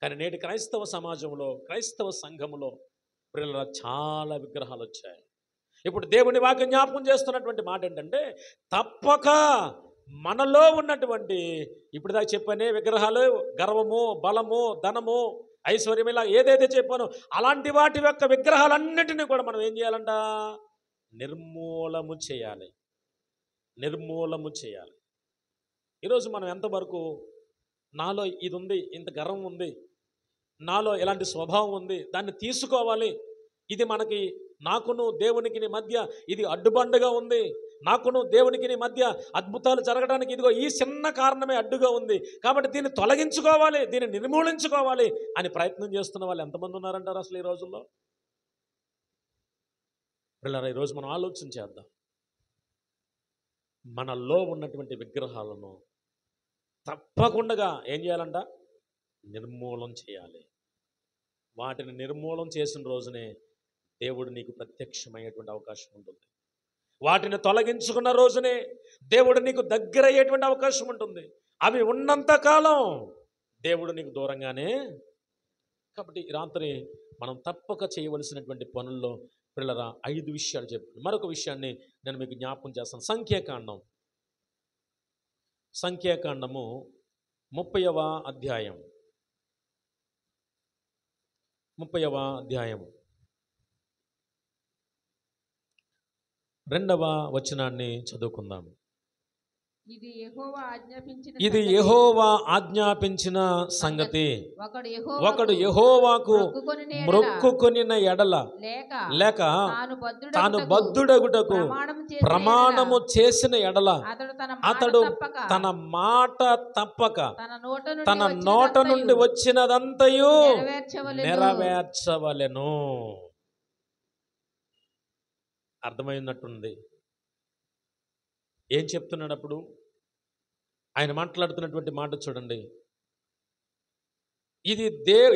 Speaker 1: కానీ నేటి క్రైస్తవ సమాజంలో, క్రైస్తవ సంఘములో ప్రియులారా చాలా విగ్రహాలు వచ్చాయి. ఇప్పుడు దేవుని వాక్యం జ్ఞాపకం చేస్తున్నటువంటి మాట ఏంటంటే తప్పక మనలో ఉన్నటువంటి ఇప్పుడు దాకా చెప్పనే విగ్రహాలు, గర్వము, బలము, ధనము, ఐశ్వర్యం, ఇలా ఏదైతే చెప్పానో అలాంటి వాటి యొక్క విగ్రహాలన్నిటినీ కూడా మనం ఏం చేయాలంట? నిర్మూలము చేయాలి, నిర్మూలము చేయాలి. ఈరోజు మనం ఎంతవరకు నాలో ఇది ఉంది, ఇంత గర్వం ఉంది, నాలో ఇలాంటి స్వభావం ఉంది, దాన్ని తీసుకోవాలి, ఇది మనకి నాకును దేవునికి మధ్య ఇది అడ్డుబండగా ఉంది, నాకును దేవునికి మధ్య అద్భుతాలు జరగడానికి ఇదిగో ఈ చిన్న కారణమే అడ్డుగా ఉంది, కాబట్టి దీన్ని తొలగించుకోవాలి, దీన్ని నిర్మూలించుకోవాలి అని ప్రయత్నం చేస్తున్న వాళ్ళు ఎంతమంది ఉన్నారంటారు అసలు ఈ రోజుల్లో? పిల్లరా, ఈరోజు మనం ఆలోచన చేద్దాం. మనలో ఉన్నటువంటి విగ్రహాలను తప్పకుండా ఏం చేయాలంట? నిర్మూలం చేయాలి. వాటిని నిర్మూలం చేసిన రోజునే దేవుడు నీకు ప్రత్యక్షమయ్యేటువంటి అవకాశం ఉంటుంది. వాటిని తొలగించుకున్న రోజునే దేవుడు నీకు దగ్గర అయ్యేటువంటి అవకాశం ఉంటుంది. అవి ఉన్నంతకాలం దేవుడు నీకు దూరంగానే. కాబట్టి ఈ రాత్రి మనం తప్పక చేయవలసినటువంటి పనుల్లో పిల్లరా 5 విషయాలు చెప్పాను. మరొక విషయాన్ని నేను మీకు జ్ఞాపకం చేస్తాను. సంఖ్యాకాండము 30వ అధ్యాయం 2వ వచనాన్ని చదువుకుందాం. ఇది యెహోవా ఆజ్ఞాపించిన సంగతి, ఒకడు యెహోవాకు మ్రొక్కుకొనిన ఎడల లేక తాను బద్ధుడగుటకు ప్రమాణము చేసిన ఎడల అతడు తన మాట తప్పక తన నోట నుండి వచ్చినదంతయు నెరవేర్చవలెను. అర్థమైనట్టుంది ఏం చెప్తున్నాడు అప్పుడు? ఆయన మాట్లాడుతున్నటువంటి మాట చూడండి. ఇది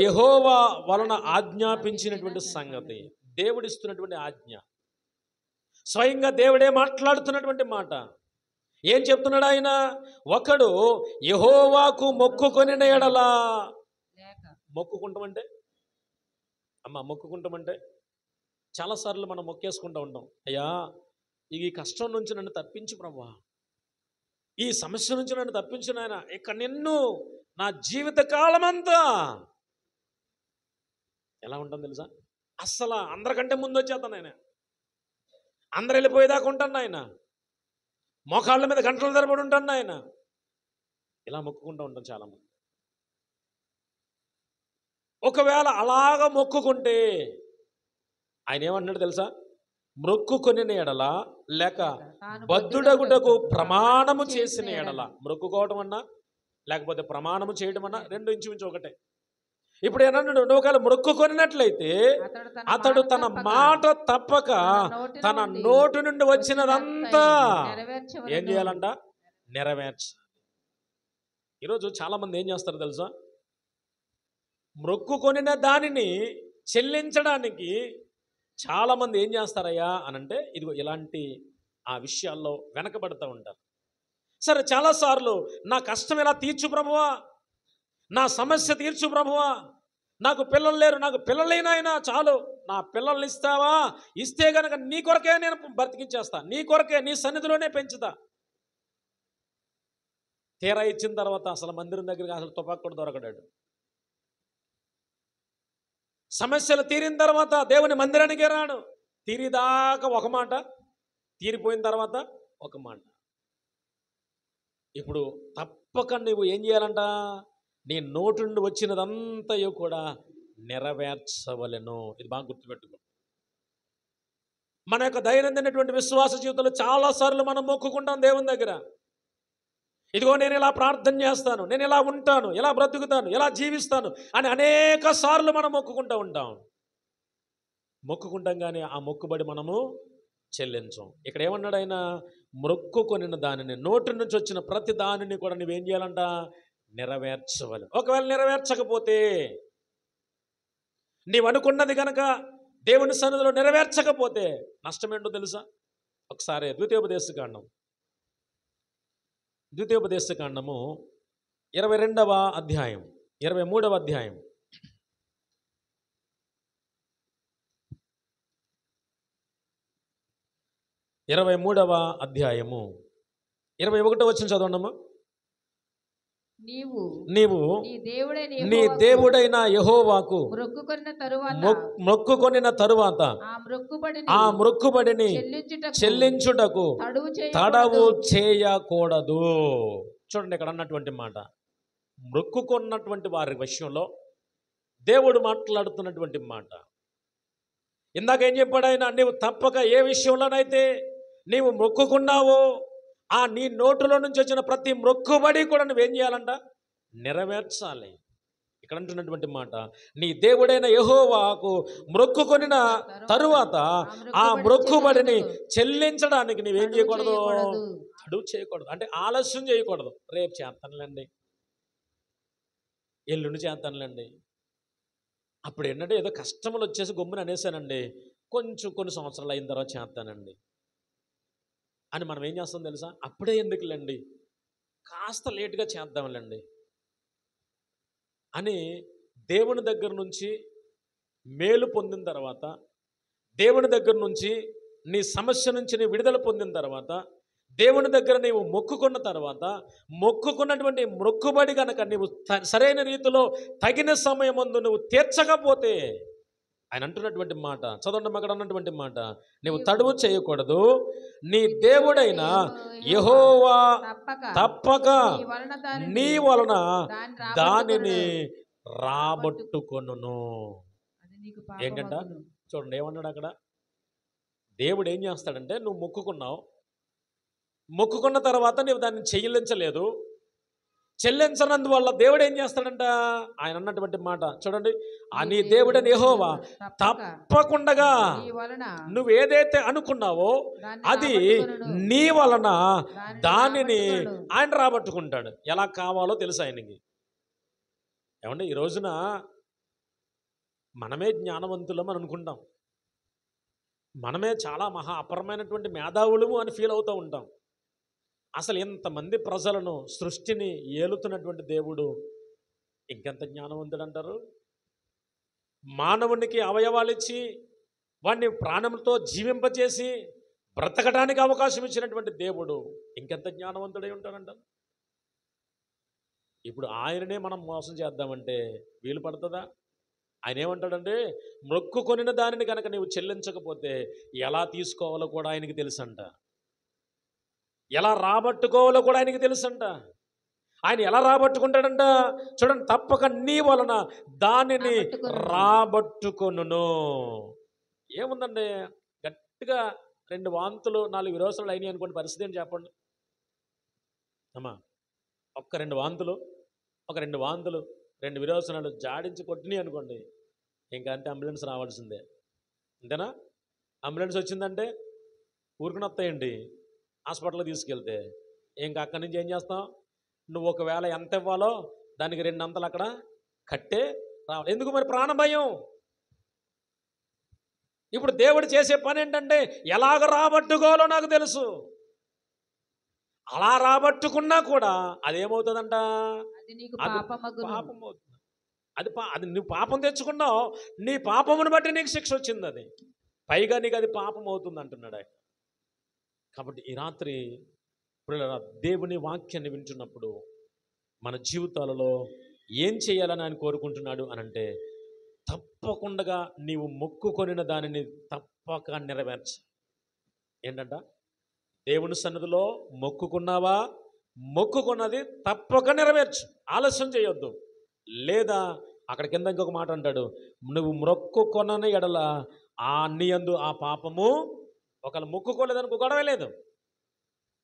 Speaker 1: యెహోవా వలన ఆజ్ఞాపించినటువంటి సంగతి, దేవుడిస్తున్నటువంటి ఆజ్ఞ, స్వయంగా దేవుడే మాట్లాడుతున్నటువంటి మాట. ఏం చెప్తున్నాడు ఆయన? ఒకడు యెహోవాకు మొక్కుకొనిన ఎడల. మొక్కుకుంటామంటే మొక్కుకుంటామంటే చాలాసార్లు మనం మొక్కేసుకుంటూ ఉంటాం. అయ్యా, ఈ కష్టం నుంచి నన్ను తప్పించు ప్రభువా, ఈ సమస్య నుంచి నన్ను తప్పించు నాయన, ఇక నిన్ను నా జీవిత కాలమంతా. ఎలా ఉంటుంది తెలుసా? అస్సలు అందరికంటే ముందు వచ్చేస్తాను ఆయన, అందరు వెళ్ళిపోయేదాకా ఉంటాను ఆయన, మోకాళ్ళ మీద గంటల తరబడి ఉంటాను ఆయన. ఇలా మొక్కుకుంటూ ఉంటాం చాలామంది. ఒకవేళ అలాగ మొక్కుకుంటే ఆయన ఏమంటున్నాడు తెలుసా? మ్రొక్కుకొనిన ఎడల లేక బద్ధుడగుటకు ప్రమాణము చేసిన ఎడల. మ్రొక్కుకోవటం అన్నా లేకపోతే ప్రమాణము చేయడం అన్నా రెండు ఇంచుమించు ఒకటే. ఇప్పుడు ఏమన్నాడు? నువ్వు ఒకవేళ మ్రొక్కుకొనినట్లయితే అతడు తన మాట తప్పక తన నోటి నుండి వచ్చినదంతా ఏం చేయాలంట? నెరవేర్చాలి. ఈరోజు చాలామంది ఏం చేస్తారు తెలుసా? మ్రొక్కుకొనిన దానిని చెల్లించడానికి చాలామంది ఏం చేస్తారయ్యా అనంటే ఇదిగో ఇలాంటి ఆ విషయాల్లో వెనకబడుతూ ఉంటారు. సరే, చాలాసార్లు నా కష్టం ఎలా తీర్చు ప్రభువా, నా సమస్య తీర్చు ప్రభువా, నాకు పిల్లలు లేరు, నాకు పిల్లలైనా చాలు, నా పిల్లల్ని ఇస్తావా, ఇస్తే గనక నీ కొరకే నేను బ్రతికించేస్తా, నీ కొరకే నీ సన్నిధిలోనే పెంచుతా. తీరా ఇచ్చిన తర్వాత అసలు మందిరం దగ్గరికి అసలు తుపాకు కూడా దొరకడాడు. సమస్యలు తీరిన తర్వాత దేవుని మందిరానికే రాడు. తీరిదాకా ఒక మాట, తీరిపోయిన తర్వాత ఒక మాట. ఇప్పుడు తప్పక నువ్వు ఏం చేయాలంట? నీ నోటి నుండి వచ్చినదంతయు కూడా నెరవేర్చవలెను. ఇది బాగా గుర్తుపెట్టుకో. మన యొక్క దైనందినటువంటి విశ్వాస జీవితంలో చాలాసార్లు మనం మొక్కుకుంటాం దేవుని దగ్గర. ఇదిగో నేను ఇలా ప్రార్థన చేస్తాను, నేను ఇలా ఉంటాను, ఇలా బ్రతుకుతాను, ఇలా జీవిస్తాను అని అనేక సార్లు మనం మొక్కుకుంటూ ఉంటాం. మొక్కుకుంటాం కానీ ఆ మొక్కుబడి మనము చెల్లించం. ఇక్కడ ఏమన్నాడు ఆయన? మొక్కుకొనిన దానిని, నోటి నుంచి వచ్చిన ప్రతి దానిని కూడా నువ్వేం చేయాలంట? నెరవేర్చవాలి. ఒకవేళ నెరవేర్చకపోతే, నీవు అనుకున్నది కనుక దేవుని సన్నిధిలో నెరవేర్చకపోతే నష్టం ఏంటో తెలుసా? ఒకసారి ద్వితీయోపదేశకాండము 22వ అధ్యాయం 23వ అధ్యాయం 23వ అధ్యాయము 21వ వచనం చదవండమ్మా.
Speaker 2: నీవు
Speaker 1: నీ దేవుడైన యెహోవాకు మొక్కుకొనిన తరువాత ఆ మొక్కుబడిని చెల్లించుటకు తడవు చేయకూడదు. చూడండి ఇక్కడ అన్నటువంటి మాట, మొక్కుకున్నటువంటి వారి విషయంలో దేవుడు మాట్లాడుతున్నటువంటి మాట. ఇందాక ఏం చెప్పాడు ఆయన? నీవు తప్పక ఏ విషయంలోనైతే నీవు మొక్కుకున్నావో ఆ నీ నోటులో నుంచి వచ్చిన ప్రతి మొక్కుబడి కూడా నువ్వేం చేయాలంట? నెరవేర్చాలి. ఇక్కడ అంటున్నటువంటి మాట, నీ దేవుడైన యెహోవాకు మొక్కుకొనిన తరువాత ఆ మొక్కుబడిని చెల్లించడానికి నువ్వేం చేయకూడదు? తడువు చేయకూడదు. అంటే ఆలస్యం చేయకూడదు. రేపు చేస్తానులేండి, ఎల్లుండి చేస్తానులేండి, అప్పుడు ఏంటంటే ఏదో కష్టములు వచ్చేసి గమ్మున అనేసానండి, కొన్ని సంవత్సరాలు అయిన తర్వాత చేస్తానండి అని మనం ఏం చేస్తాం తెలుసా? అప్పుడే ఎందుకులేండి, కాస్త లేటుగా చేద్దాంలేండి అని దేవుని దగ్గర నుంచి మేలు పొందిన తర్వాత, దేవుని దగ్గర నుంచి నీ సమస్య నుంచి నీ విడుదల పొందిన తర్వాత, దేవుని దగ్గర నీవు మొక్కుకున్న తర్వాత, మొక్కుకున్నటువంటి మొక్కుబడి కనుక నీవు సరైన రీతిలో తగిన సమయమందు నువ్వు తీర్చకపోతే, ఆయన అంటున్నటువంటి మాట చదవండి, అక్కడ అన్నటువంటి మాట, నీవు తడువు చేయకూడదు. నీ దేవుడైన యెహోవా తప్పక నీ వలన దానిని రాబట్టుకొనును. ఏంటంట? చూడండి ఏమన్నాడు అక్కడ. దేవుడు ఏం చేస్తాడంటే, నువ్వు మొక్కుకున్న తర్వాత నీవు దాన్ని చెల్లించలేదు, చెల్లించనందువల్ల దేవుడు ఏం చేస్తాడంట? ఆయన అన్నటువంటి మాట చూడండి, నీ దేవుడని యెహోవా తప్పకుండా నువ్వు ఏదైతే అనుకున్నావో అది నీ వలన దానిని ఆయన రాబట్టుకుంటాడు. ఎలా కావాలో తెలుసు ఆయనకి. ఏమంటే ఈ రోజున మనమే జ్ఞానవంతులం అని అనుకుంటాం, మనమే చాలా మహా అపరమైనటువంటి మేధావులము అని ఫీల్ అవుతూ ఉంటాం. అసలు ఇంతమంది ప్రజలను, సృష్టిని ఏలుతున్నటువంటి దేవుడు ఇంకెంత జ్ఞానవంతుడు అంటారు? మానవునికి అవయవాలు ఇచ్చి వాడిని ప్రాణంతో జీవింపచేసి బ్రతకడానికి అవకాశం ఇచ్చినటువంటి దేవుడు ఇంకెంత జ్ఞానవంతుడై ఉంటాడంటారు? ఇప్పుడు ఆయననే మనం మోసం చేద్దామంటే వీలు పడుతుందా? ఆయన ఏమంటాడంటే, మొక్కుకొనిన దానిని కనుక నీవు చెల్లించకపోతే ఎలా తీసుకోవాలో కూడా ఆయనకి తెలుసంట, ఎలా రాబట్టుకోవాలో కూడా ఆయనకి తెలుసంట. ఆయన ఎలా రాబట్టుకుంటాడంట? చూడండి, తప్పక నీ వలన దానిని రాబట్టుకొనును. ఏముందండి, గట్టిగా 2 వాంతులు 4 విరోచనాలు అయినాయి అనుకోండి, పరిస్థితి ఏంటి చెప్పండి అమ్మా? ఒక్క 2 వాంతులు, 2 విరోచనాలు జాడించి కొట్టినాయి అనుకోండి, ఇంకా అంతే, అంబులెన్స్ రావాల్సిందే. అంతేనా? అంబులెన్స్ వచ్చిందంటే ఊరికి వస్తాయండి, హాస్పిటల్కి తీసుకెళ్తే ఇంకా అక్కడి నుంచి ఏం చేస్తాం? నువ్వు ఒకవేళ ఎంత ఇవ్వాలో దానికి 2 అంతలు అక్కడ కట్టే రావాలి. ఎందుకు? మరి ప్రాణ భయం. ఇప్పుడు దేవుడు చేసే పని ఏంటంటే, ఎలాగ రాబట్టుకోవాలో నాకు తెలుసు. అలా రాబట్టుకున్నా కూడా అదేమవుతుందంట? పాపం అవుతుంది. అది నువ్వు పాపం తెచ్చుకున్నావు, నీ పాపమును బట్టి నీకు శిక్ష వచ్చింది. అది పైగా నీకు అది పాపం అవుతుంది అంటున్నాడు ఆయన. కాబట్టి ఈ రాత్రి దేవుని వాక్యాన్ని వింటున్నప్పుడు మన జీవితాలలో ఏం చేయాలని ఆయన కోరుకుంటున్నాడు అనంటే, తప్పకుండా నీవు మొక్కుకొనిన దానిని తప్పక నెరవేర్చ. ఏంటంట? దేవుని సన్నిధిలో మొక్కుకున్నావా? మొక్కుకున్నది తప్పక నెరవేర్చు, ఆలస్యం చేయొద్దు. లేదా అక్కడ కింద ఇంకొక మాట అంటాడు, నువ్వు మొక్కుకొనని ఎడల నీ యందు ఆ పాపము, ఒకవేళ మొక్కుకోలేదనుకో గొడవ లేదు.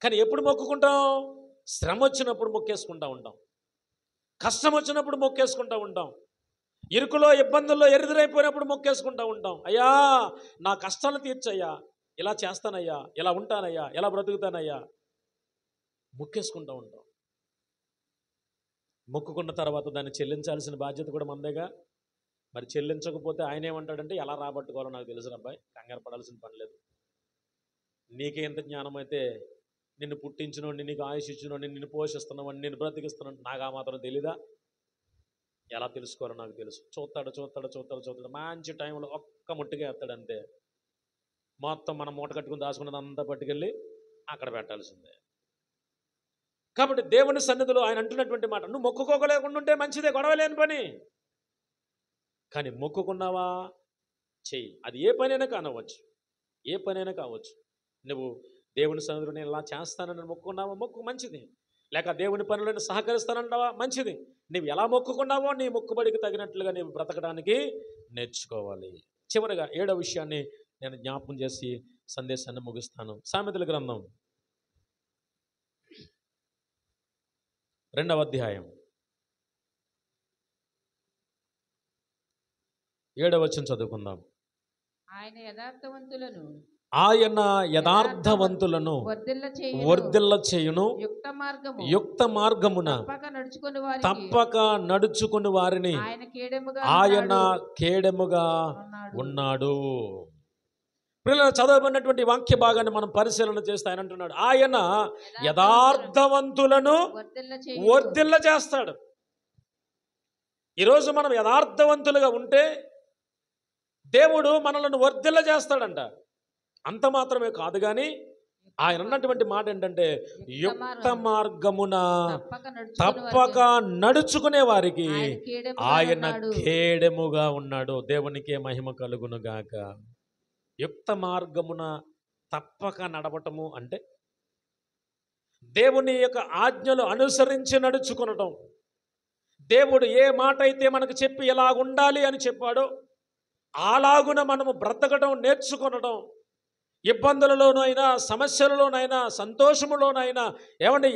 Speaker 1: కానీ ఎప్పుడు మొక్కుకుంటాం? శ్రమ వచ్చినప్పుడు మొక్కేసుకుంటూ ఉంటాం, కష్టం వచ్చినప్పుడు మొక్కేసుకుంటూ ఉంటాం, ఇరుకులో ఇబ్బందుల్లో ఎరుదురైపోయినప్పుడు మొక్కేసుకుంటూ ఉంటాం. అయ్యా నా కష్టాలు తీర్చయ్యా, ఇలా చేస్తానయ్యా, ఇలా ఉంటానయ్యా, ఇలా బ్రతుకుతానయ్యా, మొక్కేసుకుంటూ ఉంటాం. మొక్కుకున్న తర్వాత దాన్ని చెల్లించాల్సిన బాధ్యత కూడా మందేగా. మరి చెల్లించకపోతే ఆయన ఏమంటాడంటే, ఎలా రాబట్టుకోవాలో నాకు తెలుసు అబ్బాయి, కంగారు పడాల్సిన పని లేదు. నీకే ఎంత జ్ఞానం అయితే నిన్ను పుట్టించినోడిని, నీకు ఆయుష్ ఇచ్చినోడిని, నిన్ను పోషిస్తున్నామని, నిన్ను బ్రతికిస్తున్నాను, నాకు ఆ మాత్రం తెలీదా? ఎలా తెలుసుకోవాలో నాకు తెలుసు. చూస్తాడు. మంచి టైంలో ఒక్క ముట్టుగా వేస్తాడు అంతే. మొత్తం మనం మూట కట్టుకుని దాచుకున్నది అంతా పట్టుకెళ్ళి అక్కడ పెట్టాల్సిందే. కాబట్టి దేవుని సన్నిధిలో ఆయన అంటున్నటువంటి మాట, నువ్వు మొక్కుకోలేకుండా ఉంటే మంచిదే, గొడవలేని పని. కానీ మొక్కుకున్నావా చెయ్యి. అది ఏ పనైనా కానవచ్చు, ఏ పనైనా కావచ్చు. నువ్వు దేవుని సన్నిధిలో నేను ఇలా చేస్తానని మొక్కుకున్నావా, మొక్కు మంచిది. లేక దేవుని పనులను సహకరిస్తానంటావా, మంచిది. నువ్వు ఎలా మొక్కుకున్నావో నీ మొక్కుబడికి తగినట్లుగా నీవు బ్రతకడానికి నేర్చుకోవాలి. చివరిగా 7వ విషయాన్ని నేను జ్ఞాపకం చేసి సందేశాన్ని ముగిస్తాను. సామెతల గ్రంథం 2వ అధ్యాయం 7వ వచనం చదువుకుందాం.
Speaker 2: ఆయన యథార్థవంతులను
Speaker 1: వర్ధిల్ల చేయును, యుక్త మార్గమున తప్పక నడుచుకుని వారిని ఆయన కేడెముగా ఉన్నాడు. పిల్లలు చదవబడినటువంటి వాక్య భాగాన్ని మనం పరిశీలన చేస్తే ఆయన అంటున్నాడు, ఆయన యథార్థవంతులను వర్ధిల్ల చేస్తాడు. ఈరోజు మనం యథార్థవంతులుగా ఉంటే దేవుడు మనలను వర్ధిల్ల చేస్తాడంట. అంత మాత్రమే కాదు, కానీ ఆయన అన్నటువంటి మాట ఏంటంటే, యుక్త మార్గమున తప్పక నడుచుకునే వారికి ఆయన కేడెముగా ఉన్నాడు. దేవునికే మహిమ కలుగును గాక. యుక్త మార్గమున తప్పక నడవటము అంటే దేవుని యొక్క ఆజ్ఞలు అనుసరించి నడుచుకునటం. దేవుడు ఏ మాట అయితే మనకు చెప్పి ఎలా ఉండాలి అని చెప్పాడో అలాగున మనము బ్రతకడం నేర్చుకునడం. ఇబ్బందులలోనైనా, సమస్యలలోనైనా, సంతోషములోనైనా,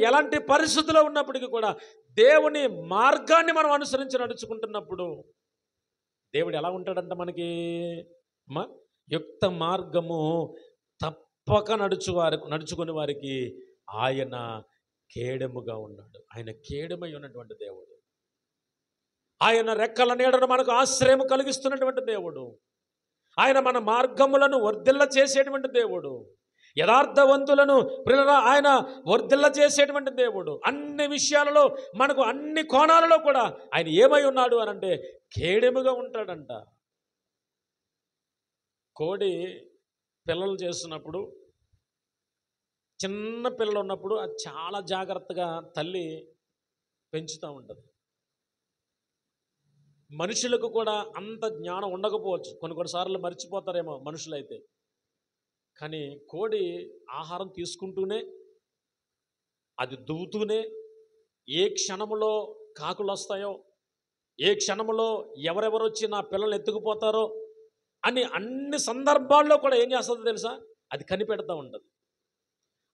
Speaker 1: ఎలాంటి పరిస్థితుల్లో ఉన్నప్పటికీ కూడా దేవుని మార్గాన్ని మనం అనుసరించి నడుచుకుంటున్నప్పుడు దేవుడు ఎలా ఉంటాడంట మనకి? యుక్త మార్గము తప్పక నడుచుకుని వారికి ఆయన కేడెముగా ఉన్నాడు. ఆయన కేడెమై ఉన్నటువంటి దేవుడు. ఆయన రెక్కల నీడను మనకు ఆశ్రయం కలిగిస్తున్నటువంటి దేవుడు. ఆయన మన మార్గములను వర్ధిల్ల చేసేటువంటి దేవుడు. యథార్థవంతులను ఆయన వర్ధిల్ల చేసేటువంటి దేవుడు. అన్ని విషయాలలో మనకు, అన్ని కోణాలలో కూడా ఆయన ఏమై ఉన్నాడు అని అంటే కేడెముగా ఉంటాడంట. కోడి పిల్లలు చేస్తున్నప్పుడు, చిన్న పిల్లలు ఉన్నప్పుడు అది చాలా జాగ్రత్తగా తల్లి పెంచుతూ ఉంటుంది. మనుషులకు కూడా అంత జ్ఞానం ఉండకపోవచ్చు, కొన్నిసార్లు మర్చిపోతారేమో మనుషులైతే. కానీ కోడి ఆహారం తీసుకుంటూనే, అది దువ్వుతూనే, ఏ క్షణంలో కాకులు వస్తాయో, ఏ క్షణంలో ఎవరెవరు వచ్చి నా పిల్లలు ఎత్తుకుపోతారో అని అన్ని సందర్భాల్లో కూడా ఏం చేస్తుందో తెలుసా? అది కనిపెడతా ఉంటుంది.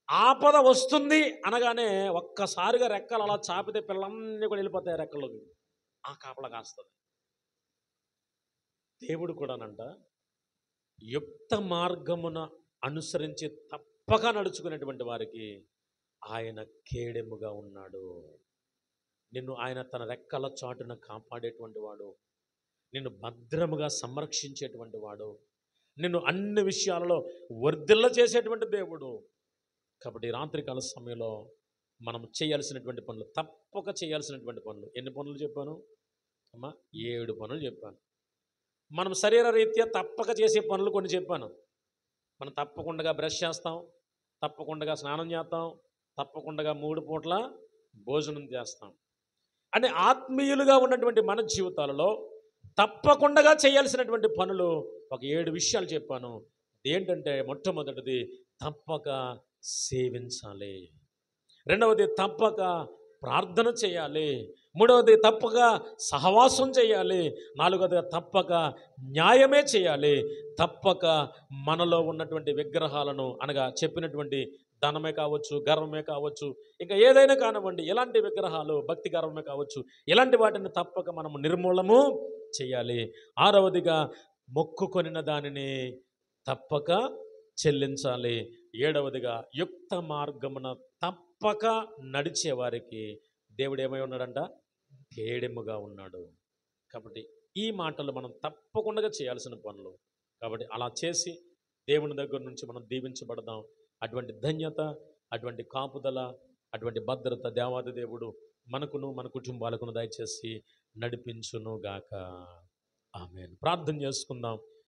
Speaker 1: ఆపద వస్తుంది అనగానే ఒక్కసారిగా రెక్కలు అలా చాపితే పిల్లలన్నీ కూడా వెళ్ళిపోతాయి రెక్కలోకి. ఆ కాపలా కాస్తుంది. దేవుడు కూడానంట యుక్త మార్గమున అనుసరించి తప్పక నడుచుకునేటువంటి వారికి ఆయన కేడెముగా ఉన్నాడు. నిన్ను ఆయన తన రెక్కల చాటున కాపాడేటువంటి వాడు, నిన్ను భద్రముగా సంరక్షించేటువంటి వాడు, నిన్ను అన్ని విషయాలలో వర్ధిల్ల చేసేటువంటి దేవుడు. కాబట్టి రాత్రికాల సమయంలో మనం చేయాల్సినటువంటి పనులు, తప్పక చేయాల్సినటువంటి పనులు, ఎన్ని పనులు చెప్పాను అమ్మా? 7 పనులు చెప్పాను. మనం శరీర రీత్యా తప్పక చేసే పనులు కొన్ని చెప్పాను. మనం తప్పకుండా బ్రష్ చేస్తాం, తప్పకుండా స్నానం చేస్తాం, తప్పకుండా 3 పూట్ల భోజనం చేస్తాం. అంటే ఆత్మీయులుగా ఉన్నటువంటి మన జీవితాలలో తప్పకుండా చేయాల్సినటువంటి పనులు ఒక 7 విషయాలు చెప్పాను. ఏంటంటే మొట్టమొదటిది తప్పక సేవించాలి. రెండవది తప్పక ప్రార్థన చేయాలి. మూడవది తప్పక సహవాసం చేయాలి. నాలుగవది తప్పక న్యాయమే చేయాలి. తప్పక మనలో ఉన్నటువంటి విగ్రహాలను అనగా చెప్పినటువంటి ధనమే కావచ్చు, గర్వమే కావచ్చు, ఇంకా ఏదైనా కానివ్వండి, ఎలాంటి విగ్రహాలు, భక్తి గర్వమే కావచ్చు, ఇలాంటి వాటిని తప్పక మనము నిర్మూలము చేయాలి. ఆరవదిగా మొక్కుకొనిన దానిని తప్పక చెల్లించాలి. ఏడవదిగా యుక్త మార్గమున తప్పక నడిచే వారికి దేవుడు ఏమై ఉన్నాడంట? కేడెముగా ఉన్నాడు. కాబట్టి ఈ మాటలు మనం తప్పకుండా చేయాల్సిన పనులు. కాబట్టి అలా చేసి దేవుని దగ్గర నుంచి మనం దీవించబడదాం. అటువంటి ధన్యత, అటువంటి కాపుదల, అటువంటి భద్రత దేవాది దేవుడు మనకును మన కుటుంబాలకును దయచేసి నడిపించును గాక. ఆమేన్. ప్రార్థన చేసుకుందాం.